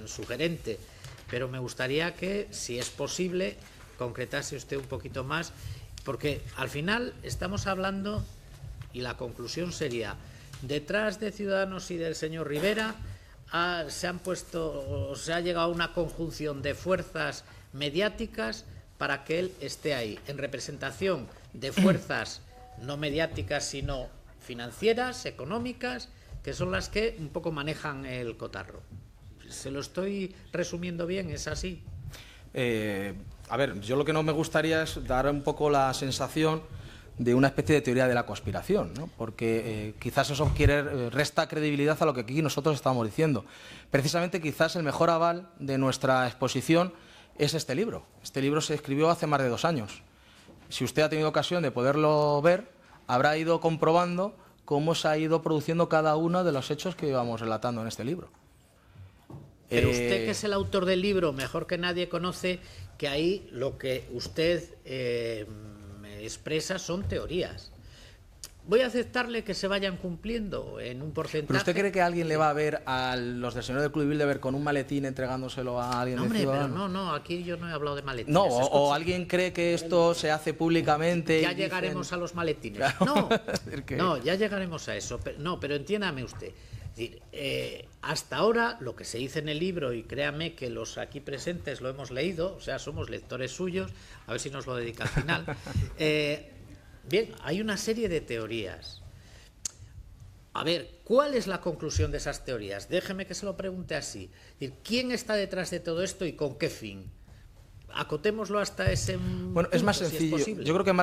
sugerente, pero me gustaría que, si es posible, concretase usted un poquito más. Porque al final estamos hablando, y la conclusión sería, detrás de Ciudadanos y del señor Rivera se ha llegado a una conjunción de fuerzas mediáticas para que él esté ahí, en representación de fuerzas no mediáticas sino financieras, económicas, que son las que un poco manejan el cotarro. ¿Se lo estoy resumiendo bien? ¿Es así? A ver, yo lo que no me gustaría es dar un poco la sensación de una especie de teoría de la conspiración, ¿no? Porque quizás eso resta credibilidad a lo que aquí nosotros estamos diciendo. Precisamente quizás el mejor aval de nuestra exposición es este libro. Este libro se escribió hace más de 2 años. Si usted ha tenido ocasión de poderlo ver, habrá ido comprobando cómo se ha ido produciendo cada uno de los hechos que vamos relatando en este libro. Pero usted, que es el autor del libro, mejor que nadie conoce que ahí lo que usted expresa son teorías. Voy a aceptarle que se vayan cumpliendo en un porcentaje. ¿Pero usted cree que alguien le va a ver a los del señor del Club Bilderberg con un maletín entregándoselo a alguien? No, hombre, pero no, aquí yo no he hablado de maletines. No, o alguien cree que esto se hace públicamente. Ya llegaremos a los maletines. Claro. No, ya llegaremos a eso. Pero entiéndame usted. Es decir, hasta ahora lo que se dice en el libro, y créame que los aquí presentes lo hemos leído, o sea, somos lectores suyos, a ver si nos lo dedica al final. Bien, hay una serie de teorías. A ver, ¿cuál es la conclusión de esas teorías? Déjeme que se lo pregunte así. Es decir, ¿quién está detrás de todo esto y con qué fin? acotémoslo hasta ese Bueno, es más sencillo. Yo creo que es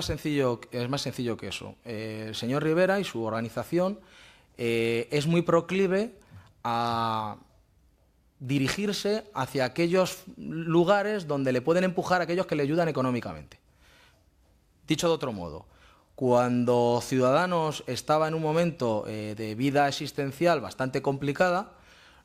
más sencillo que eso. El señor Rivera y su organización es muy proclive a dirigirse hacia aquellos lugares donde le pueden empujar a aquellos que le ayudan económicamente. Dicho de otro modo, cuando Ciudadanos estaba en un momento de vida existencial bastante complicada,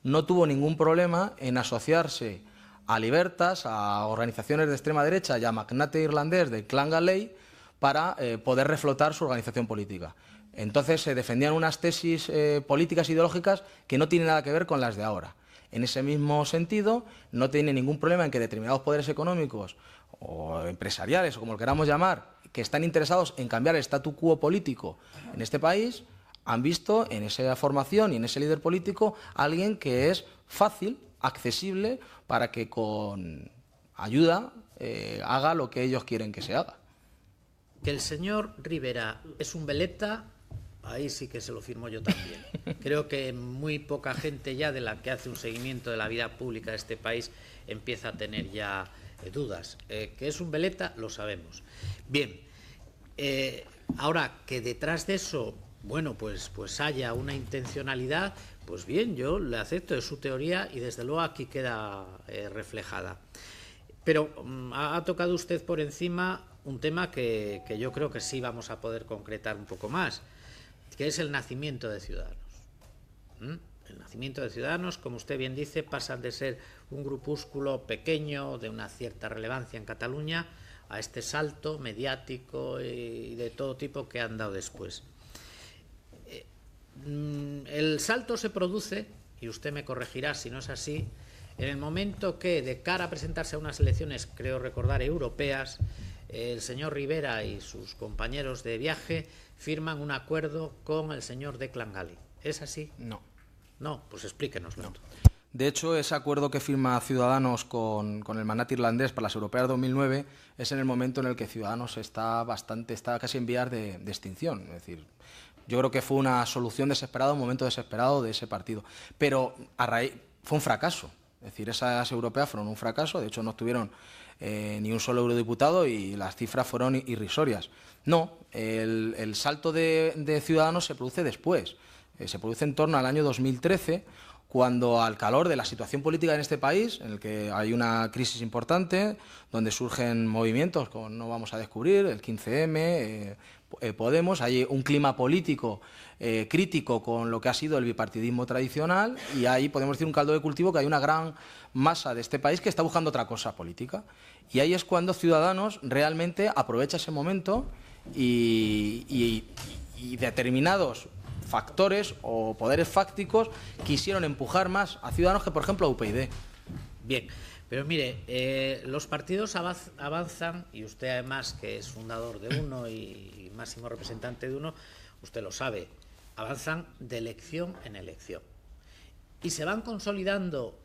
no tuvo ningún problema en asociarse a Libertas, a organizaciones de extrema derecha y a magnate irlandés del clan Galley para poder reflotar su organización política. Entonces se defendían unas tesis políticas ideológicas que no tienen nada que ver con las de ahora. En ese mismo sentido, no tiene ningún problema en que determinados poderes económicos o empresariales, o como lo queramos llamar, que están interesados en cambiar el statu quo político en este país, han visto en esa formación y en ese líder político a alguien que es fácil, accesible, para que con ayuda haga lo que ellos quieren que se haga. Que el señor Rivera es un veleta, ahí sí que se lo firmo yo también. Creo que muy poca gente ya de la que hace un seguimiento de la vida pública de este país empieza a tener ya dudas. Que es un veleta, lo sabemos. Bien, ahora que detrás de eso, bueno, pues haya una intencionalidad, pues bien, yo le acepto, es su teoría y desde luego aquí queda reflejada. Pero ha tocado usted por encima un tema que yo creo que sí vamos a poder concretar un poco más, que es el nacimiento de Ciudadanos. El nacimiento de Ciudadanos, como usted bien dice, pasan de ser un grupúsculo pequeño de una cierta relevancia en Cataluña a este salto mediático y de todo tipo que han dado después. El salto se produce, y usted me corregirá si no es así, en el momento que, de cara a presentarse a unas elecciones, creo recordar, europeas, el señor Rivera y sus compañeros de viaje firman un acuerdo con el señor Declan Galley. ¿Es así? No. No, pues explíquenos. No. De hecho, ese acuerdo que firma Ciudadanos con el magnate irlandés para las europeas 2009 es en el momento en el que Ciudadanos está casi en vías de extinción. Es decir, yo creo que fue una solución desesperada, un momento desesperado de ese partido. Pero fue un fracaso. Es decir, esas europeas fueron un fracaso. De hecho, no tuvieron ni un solo eurodiputado y las cifras fueron irrisorias. No, el salto de Ciudadanos se produce después. Se produce en torno al año 2013, cuando al calor de la situación política en este país, en el que hay una crisis importante, donde surgen movimientos, como no vamos a descubrir, el 15M, Podemos, hay un clima político crítico con lo que ha sido el bipartidismo tradicional, y ahí podemos decir un caldo de cultivo que hay una gran masa de este país que está buscando otra cosa política. Y ahí es cuando Ciudadanos realmente aprovecha ese momento y determinados factores o poderes fácticos quisieron empujar más a Ciudadanos que, por ejemplo, a UPyD. Bien, pero mire, los partidos avanzan, y usted además, que es fundador de uno y máximo representante de uno, usted lo sabe, avanzan de elección en elección. Y se van consolidando,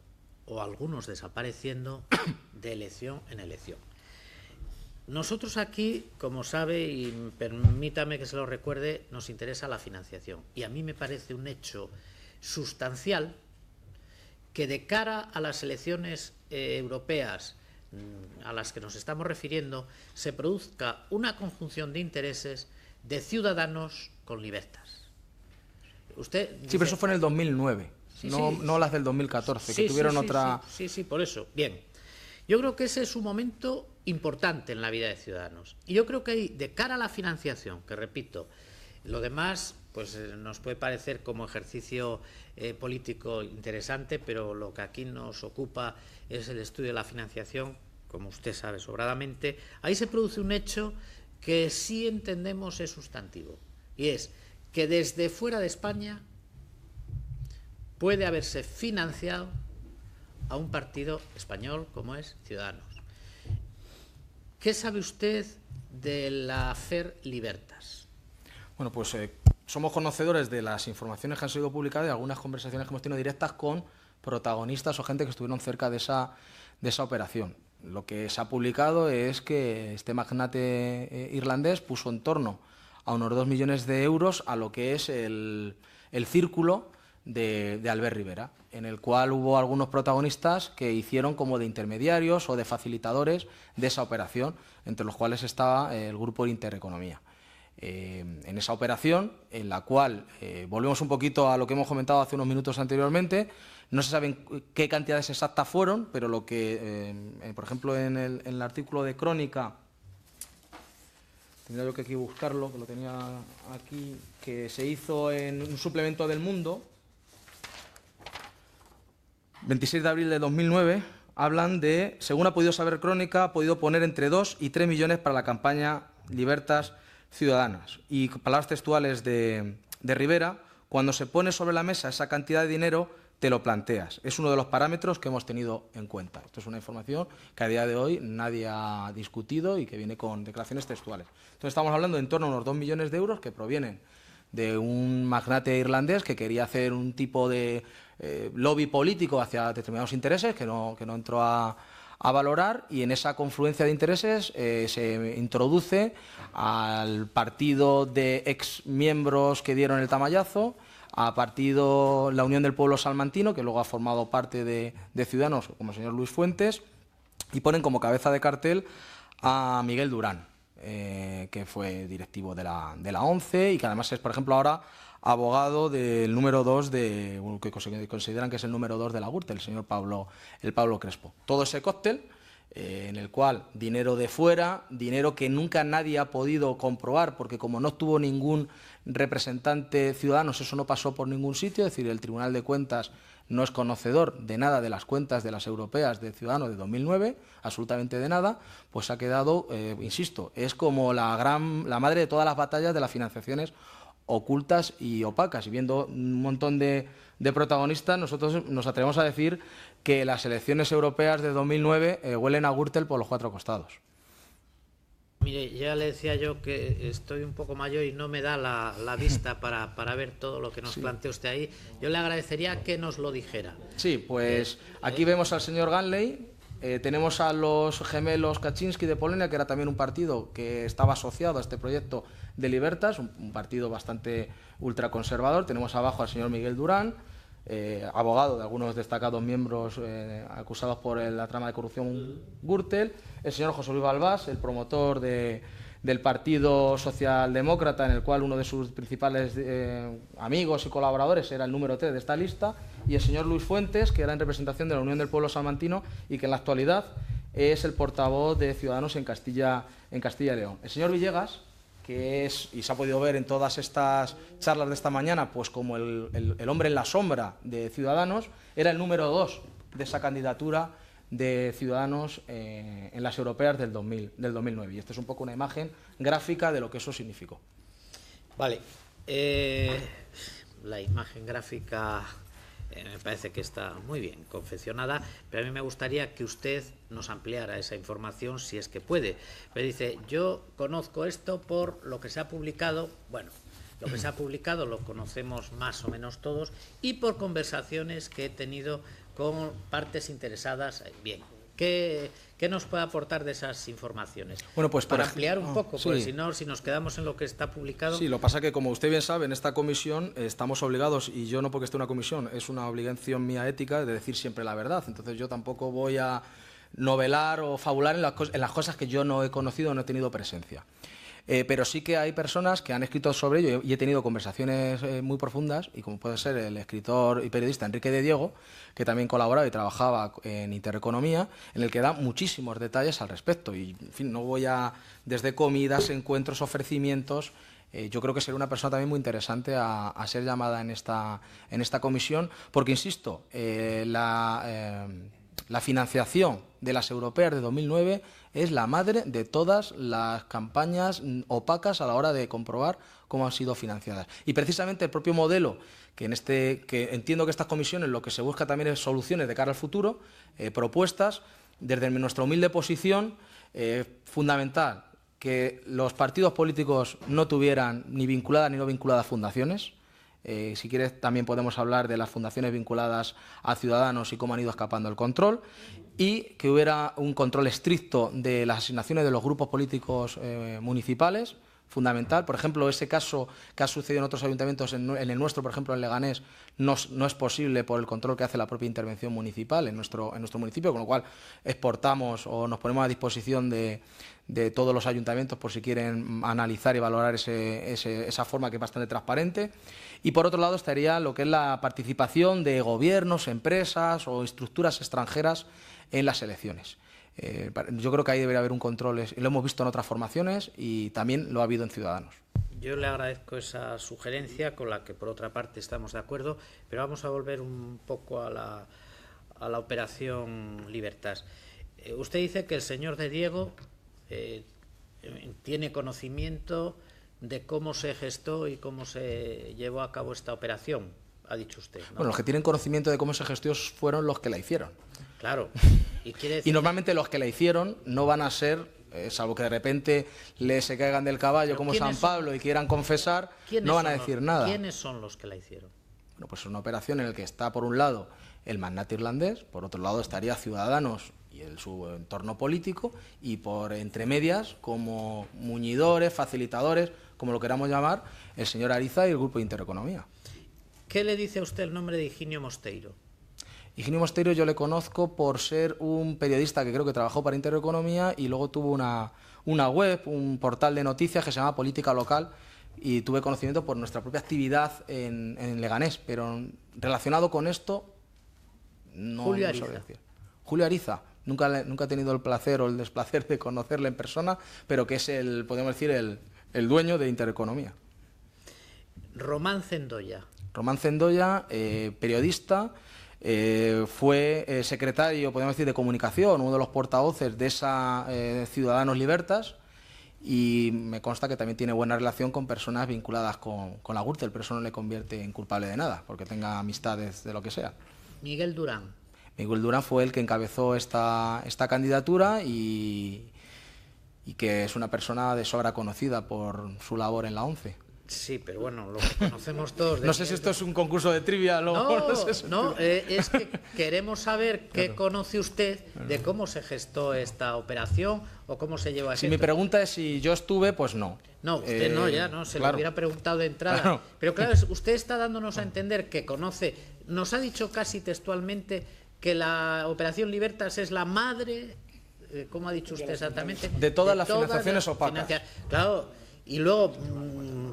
o algunos desapareciendo, de elección en elección. Nosotros aquí, como sabe, y permítame que se lo recuerde, nos interesa la financiación. Y a mí me parece un hecho sustancial que, de cara a las elecciones europeas a las que nos estamos refiriendo, se produzca una conjunción de intereses de Ciudadanos con Libertas. Usted dice, sí, pero eso fue en el 2009, no las del 2014, que tuvieron otra... Sí, por eso. Bien. Yo creo que ese es un momento importante en la vida de Ciudadanos. Y yo creo que ahí, de cara a la financiación, que repito, lo demás pues nos puede parecer como ejercicio político interesante, pero lo que aquí nos ocupa es el estudio de la financiación, como usted sabe sobradamente. Ahí se produce un hecho que sí entendemos es sustantivo, y es que desde fuera de España puede haberse financiado a un partido español como es Ciudadanos. ¿Qué sabe usted del affair Libertas? Bueno, pues somos conocedores de las informaciones que han sido publicadas y algunas conversaciones que hemos tenido directas con protagonistas o gente que estuvieron cerca de esa operación. Lo que se ha publicado es que este magnate irlandés puso en torno a unos 2 millones de euros a lo que es el círculo de Albert Rivera, en el cual hubo algunos protagonistas que hicieron como de intermediarios o de facilitadores de esa operación, entre los cuales estaba el Grupo Intereconomía. En esa operación, en la cual volvemos un poquito a lo que hemos comentado hace unos minutos anteriormente, no se saben qué cantidades exactas fueron, pero lo que, por ejemplo, en el artículo de Crónica, tendría yo que aquí buscarlo, que lo tenía aquí, que se hizo en un suplemento del Mundo, 26 de abril de 2009, hablan de, según ha podido saber Crónica, ha podido poner entre 2 y 3 millones para la campaña Libertas Ciudadanas. Y palabras textuales de Rivera: cuando se pone sobre la mesa esa cantidad de dinero, te lo planteas. Es uno de los parámetros que hemos tenido en cuenta. Esto es una información que a día de hoy nadie ha discutido y que viene con declaraciones textuales. Entonces estamos hablando de en torno a unos 2 millones de euros que provienen de un magnate irlandés que quería hacer un tipo de lobby político hacia determinados intereses que no entró a valorar, y en esa confluencia de intereses se introduce al partido de exmiembros que dieron el tamallazo, a partido La Unión del Pueblo Salmantino, que luego ha formado parte de Ciudadanos, como el señor Luis Fuentes, y ponen como cabeza de cartel a Miguel Durán, que fue directivo de la ONCE y que además es, por ejemplo, ahora abogado del número 2 que consideran que es el número 2 de la Gürtel, el señor Pablo Crespo. Todo ese cóctel en el cual dinero de fuera, dinero que nunca nadie ha podido comprobar, porque como no tuvo ningún representante Ciudadanos, eso no pasó por ningún sitio, es decir, el Tribunal de Cuentas no es conocedor de nada de las cuentas de las europeas de Ciudadanos de 2009, absolutamente de nada, pues ha quedado, insisto, es como la madre de todas las batallas de las financiaciones ocultas y opacas. Y viendo un montón de protagonistas, nosotros nos atrevemos a decir que las elecciones europeas de 2009 huelen a Gürtel por los 4 costados. Mire, ya le decía yo que estoy un poco mayor y no me da la vista para ver todo lo que nos plantea usted ahí. Yo le agradecería que nos lo dijera. Sí, pues aquí vemos al señor Ganley, tenemos a los gemelos Kaczynski de Polonia, que era también un partido que estaba asociado a este proyecto de Libertas, un partido bastante ultraconservador. Tenemos abajo al señor Miguel Durán, abogado de algunos destacados miembros acusados por la trama de corrupción Gürtel, el señor José Luis Balbás, el promotor del Partido Socialdemócrata, en el cual uno de sus principales amigos y colaboradores era el número 3 de esta lista, y el señor Luis Fuentes, que era en representación de la Unión del Pueblo Salmantino y que en la actualidad es el portavoz de Ciudadanos en Castilla y León. El señor Villegas, que es, y se ha podido ver en todas estas charlas de esta mañana, pues como el hombre en la sombra de Ciudadanos, era el número 2 de esa candidatura de Ciudadanos en las europeas del 2009. Y esta es un poco una imagen gráfica de lo que eso significó. Vale. La imagen gráfica me parece que está muy bien confeccionada, pero a mí me gustaría que usted nos ampliara esa información si es que puede. Pero dice, yo conozco esto por lo que se ha publicado, bueno, lo que se ha publicado lo conocemos más o menos todos, y por conversaciones que he tenido con partes interesadas. Bien, ¿qué nos puede aportar de esas informaciones? Bueno, pues para ampliar un poco, porque sí. si nos quedamos en lo que está publicado... Sí, lo pasa que, como usted bien sabe, en esta comisión estamos obligados, y yo no porque esté en una comisión, es una obligación mía ética de decir siempre la verdad. Entonces yo tampoco voy a novelar o fabular en las cosas que yo no he conocido o no he tenido presencia. Pero sí que hay personas que han escrito sobre ello y he tenido conversaciones muy profundas, y como puede ser el escritor y periodista Enrique de Diego, que también colaboraba y trabajaba en Intereconomía, en el que da muchísimos detalles al respecto. Y, en fin, no voy a, desde comidas, encuentros, ofrecimientos, yo creo que sería una persona también muy interesante a ser llamada en esta comisión, porque, insisto, la financiación de las europeas de 2009 es la madre de todas las campañas opacas a la hora de comprobar cómo han sido financiadas. Y precisamente el propio modelo, que entiendo que estas comisiones lo que se busca también es soluciones de cara al futuro, propuestas, desde nuestra humilde posición, fundamental que los partidos políticos no tuvieran ni vinculadas ni no vinculadas fundaciones. Si quieres, también podemos hablar de las fundaciones vinculadas a Ciudadanos y cómo han ido escapando el control, y que hubiera un control estricto de las asignaciones de los grupos políticos municipales, fundamental. Por ejemplo, ese caso que ha sucedido en otros ayuntamientos, en el nuestro, por ejemplo, en Leganés, no es posible por el control que hace la propia intervención municipal en nuestro municipio, con lo cual exportamos o nos ponemos a disposición de todos los ayuntamientos por si quieren analizar y valorar esa forma que es bastante transparente. Y por otro lado estaría lo que es la participación de gobiernos, empresas o estructuras extranjeras en las elecciones. Yo creo que ahí debería haber un control, lo hemos visto en otras formaciones y también lo ha habido en Ciudadanos. Yo le agradezco esa sugerencia, con la que por otra parte estamos de acuerdo, pero vamos a volver un poco a la operación Libertas. Usted dice que el señor de Diego tiene conocimiento de cómo se gestó y cómo se llevó a cabo esta operación, ha dicho usted, ¿no? Bueno, los que tienen conocimiento de cómo se gestó fueron los que la hicieron. Claro. Y normalmente los que la hicieron no van a ser, salvo que de repente se caigan del caballo como San Pablo y quieran confesar, no van a decir nada. ¿Quiénes son los que la hicieron? Bueno, pues es una operación en la que está, por un lado, el magnate irlandés, por otro lado estaría Ciudadanos y su entorno político, y por entre medias, como muñidores, facilitadores, como lo queramos llamar, el señor Ariza y el Grupo de Intereconomía. ¿Qué le dice a usted el nombre de Higinio Mosteiro? Higinio Mosteiro yo le conozco por ser un periodista que creo que trabajó para Intereconomía y luego tuvo una web, un portal de noticias que se llama Política Local, y tuve conocimiento por nuestra propia actividad en Leganés, pero relacionado con esto no, Julio no sabría Ariza. decir. Julio Ariza, nunca he tenido el placer o el desplacer de conocerle en persona, pero que es podemos decir, el dueño de Intereconomía. Román Cendoya. Román Cendoya, periodista, fue secretario, podemos decir, de comunicación, uno de los portavoces de esa Ciudadanos Libertas, y me consta que también tiene buena relación con personas vinculadas con la Gürtel, pero eso no le convierte en culpable de nada, porque tenga amistades de lo que sea. Miguel Durán. Miguel Durán fue el que encabezó esta candidatura y que es una persona de sobra conocida por su labor en la ONCE. Sí, pero bueno, lo que conocemos todos. No sé si esto es un concurso de trivia. Es que queremos saber qué conoce usted de cómo se gestó esta operación o cómo se llevó a cabo. Si mi pregunta es si yo estuve, pues no. No, usted no, se claro. lo hubiera preguntado de entrada. Claro. Pero claro, usted está dándonos a entender que conoce, nos ha dicho casi textualmente que la Operación Libertas es la madre, ¿cómo ha dicho usted exactamente? De todas las financiaciones opacas. Claro. Y luego,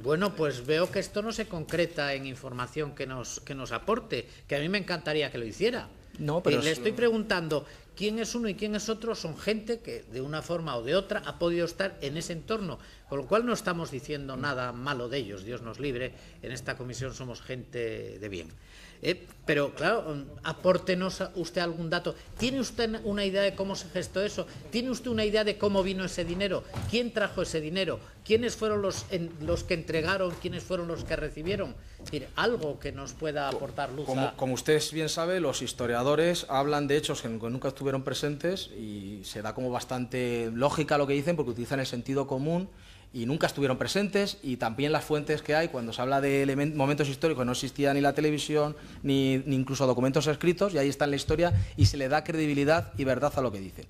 bueno, pues veo que esto no se concreta en información que nos aporte, que a mí me encantaría que lo hiciera. No, pero le estoy preguntando quién es uno y quién es otro, son gente que de una forma o de otra ha podido estar en ese entorno, con lo cual no estamos diciendo nada malo de ellos, Dios nos libre, en esta comisión somos gente de bien. Pero claro, apórtenos usted algún dato. ¿Tiene usted una idea de cómo se gestó eso? ¿Tiene usted una idea de cómo vino ese dinero? ¿Quién trajo ese dinero? ¿Quiénes fueron los que entregaron? ¿Quiénes fueron los que recibieron? Es decir, algo que nos pueda aportar luz. Como usted bien sabe, los historiadores hablan de hechos que nunca estuvieron presentes y se da como bastante lógica lo que dicen porque utilizan el sentido común y nunca estuvieron presentes, y también las fuentes que hay cuando se habla de momentos históricos no existía ni la televisión ni incluso documentos escritos, y ahí está en la historia y se le da credibilidad y verdad a lo que dicen.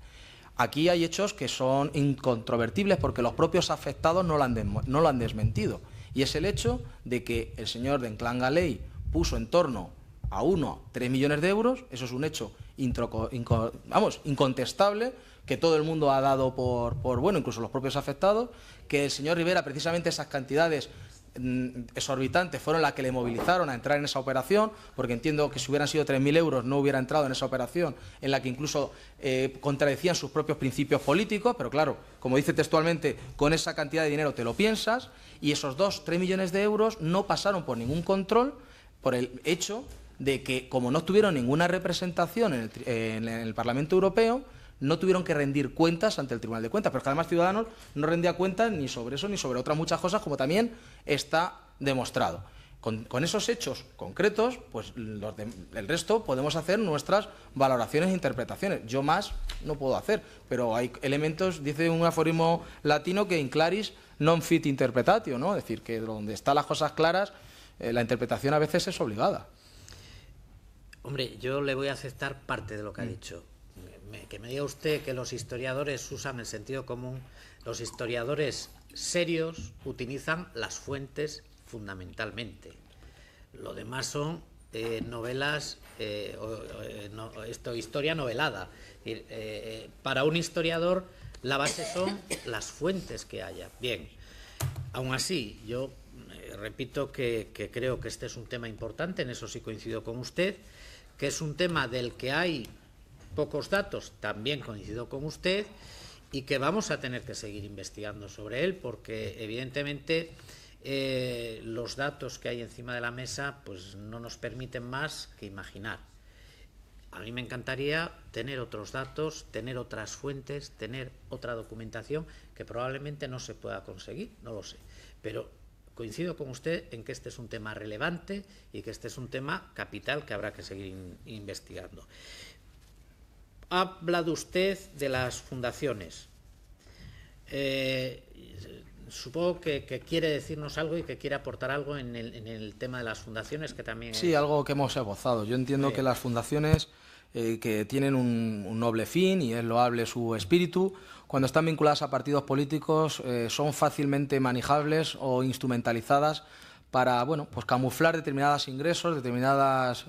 Aquí hay hechos que son incontrovertibles porque los propios afectados no lo han desmentido, y es el hecho de que el señor de Enclán Galey puso en torno a 3 millones de euros. Eso es un hecho incontestable, que todo el mundo ha dado por bueno, incluso los propios afectados, que el señor Rivera, precisamente esas cantidades exorbitantes fueron las que le movilizaron a entrar en esa operación, porque entiendo que si hubieran sido 3.000 euros no hubiera entrado en esa operación, en la que incluso contradecían sus propios principios políticos, pero claro, como dice textualmente, con esa cantidad de dinero te lo piensas, y esos 3 millones de euros no pasaron por ningún control, por el hecho de que, como no tuvieron ninguna representación en el Parlamento Europeo, no tuvieron que rendir cuentas ante el Tribunal de Cuentas, pero es que además Ciudadanos no rendía cuentas ni sobre eso ni sobre otras muchas cosas, como también está demostrado. Con esos hechos concretos, pues el resto podemos hacer nuestras valoraciones e interpretaciones. Yo más no puedo hacer, pero hay elementos, dice un aforismo latino, que in claris non fit interpretatio, ¿no? Es decir, que donde están las cosas claras, la interpretación a veces es obligada. Hombre, yo le voy a aceptar parte de lo que ha dicho. que me diga usted que los historiadores usan el sentido común. Los historiadores serios utilizan las fuentes fundamentalmente. Lo demás son novelas, historia novelada. Para un historiador la base son las fuentes que haya. Bien, aún así, yo repito que creo que este es un tema importante, en eso sí coincido con usted, que es un tema del que hay pocos datos, también coincido con usted, y que vamos a tener que seguir investigando sobre él, porque evidentemente los datos que hay encima de la mesa pues no nos permiten más que imaginar. A mí me encantaría tener otros datos, tener otras fuentes, tener otra documentación que probablemente no se pueda conseguir, no lo sé. Pero coincido con usted en que este es un tema relevante y que este es un tema capital que habrá que seguir investigando. Ha hablado usted de las fundaciones. Supongo que quiere decirnos algo y que quiere aportar algo en el tema de las fundaciones, que también... Sí, algo que hemos esbozado. Yo entiendo que las fundaciones que tienen un noble fin y es loable su espíritu, cuando están vinculadas a partidos políticos son fácilmente manejables o instrumentalizadas para pues camuflar determinados ingresos, determinadas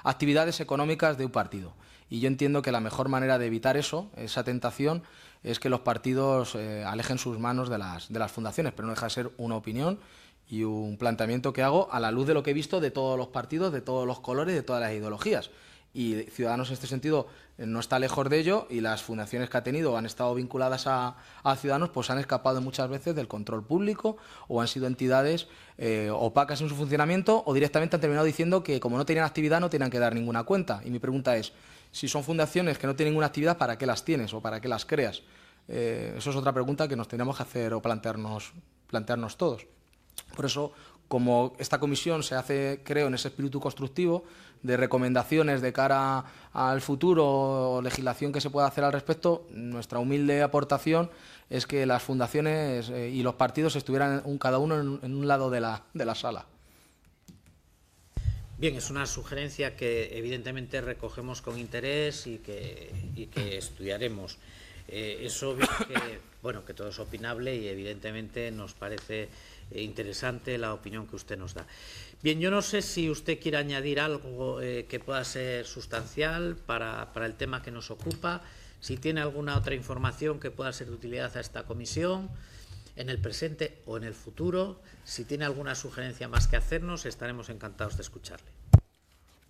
actividades económicas de un partido. Y yo entiendo que la mejor manera de evitar eso, esa tentación, es que los partidos alejen sus manos de las fundaciones, pero no deja de ser una opinión y un planteamiento que hago a la luz de lo que he visto de todos los partidos, de todos los colores, de todas las ideologías. Y Ciudadanos en este sentido no está lejos de ello, y las fundaciones que ha tenido han estado vinculadas a Ciudadanos, pues han escapado muchas veces del control público o han sido entidades opacas en su funcionamiento, o directamente han terminado diciendo que como no tenían actividad no tenían que dar ninguna cuenta. Y mi pregunta es, si son fundaciones que no tienen ninguna actividad, ¿para qué las tienes o para qué las creas? Eso es otra pregunta que nos tenemos que hacer o plantearnos todos. Por eso, como esta comisión se hace, creo, en ese espíritu constructivo de recomendaciones de cara al futuro o legislación que se pueda hacer al respecto, nuestra humilde aportación es que las fundaciones y los partidos estuvieran cada uno en un lado de la sala. Bien, es una sugerencia que evidentemente recogemos con interés y que estudiaremos. Es obvio que todo es opinable y evidentemente nos parece interesante la opinión que usted nos da. Bien, yo no sé si usted quiere añadir algo que pueda ser sustancial para el tema que nos ocupa, si tiene alguna otra información que pueda ser de utilidad a esta comisión en el presente o en el futuro. Si tiene alguna sugerencia más que hacernos, estaremos encantados de escucharle.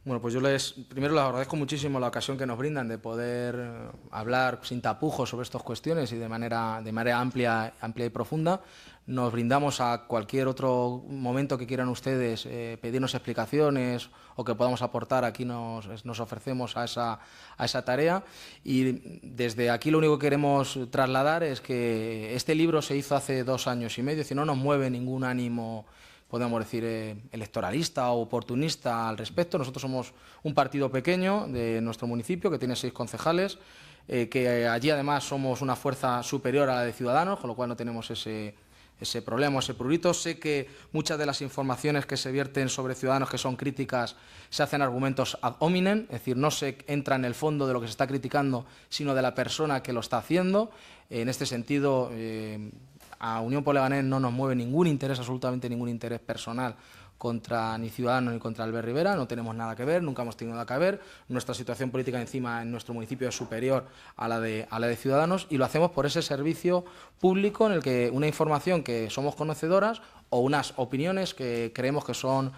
Bueno, pues yo primero les agradezco muchísimo la ocasión que nos brindan de poder hablar sin tapujos sobre estas cuestiones y de manera amplia y profunda. Nos brindamos a cualquier otro momento que quieran ustedes pedirnos explicaciones o que podamos aportar. Aquí nos ofrecemos a esa tarea, y desde aquí lo único que queremos trasladar es que este libro se hizo hace 2 años y medio, no nos mueve ningún ánimo, podemos decir, electoralista o oportunista al respecto. Nosotros somos un partido pequeño de nuestro municipio que tiene 6 concejales, que allí además somos una fuerza superior a la de Ciudadanos, con lo cual no tenemos ese problema, ese prurito. Sé que muchas de las informaciones que se vierten sobre Ciudadanos que son críticas se hacen argumentos ad hominem, es decir, no se entra en el fondo de lo que se está criticando, sino de la persona que lo está haciendo. En este sentido, a Unión por Leganés no nos mueve ningún interés, absolutamente ningún interés personal contra ni Ciudadanos ni contra Albert Rivera, no tenemos nada que ver, nunca hemos tenido nada que ver. Nuestra situación política encima en nuestro municipio es superior a la de Ciudadanos, y lo hacemos por ese servicio público en el que una información que somos conocedoras o unas opiniones que creemos que son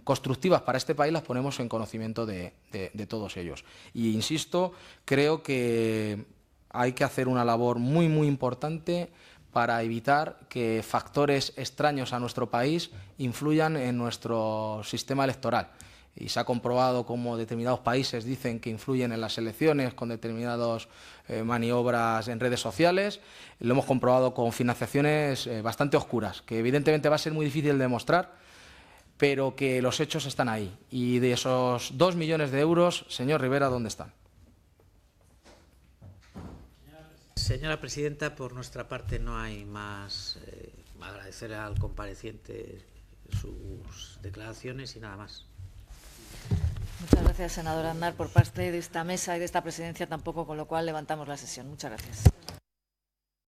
constructivas para este país las ponemos en conocimiento de todos ellos. Y insisto, creo que hay que hacer una labor muy, muy importante para evitar que factores extraños a nuestro país influyan en nuestro sistema electoral. Y se ha comprobado cómo determinados países dicen que influyen en las elecciones con determinadas maniobras en redes sociales. Lo hemos comprobado con financiaciones bastante oscuras, que evidentemente va a ser muy difícil de demostrar, pero que los hechos están ahí. Y de esos 2 millones de euros, señor Rivera, ¿dónde están? Señora presidenta, por nuestra parte no hay más. Agradecer al compareciente sus declaraciones y nada más. Muchas gracias, senador Aznar. Por parte de esta mesa y de esta presidencia tampoco, con lo cual levantamos la sesión. Muchas gracias.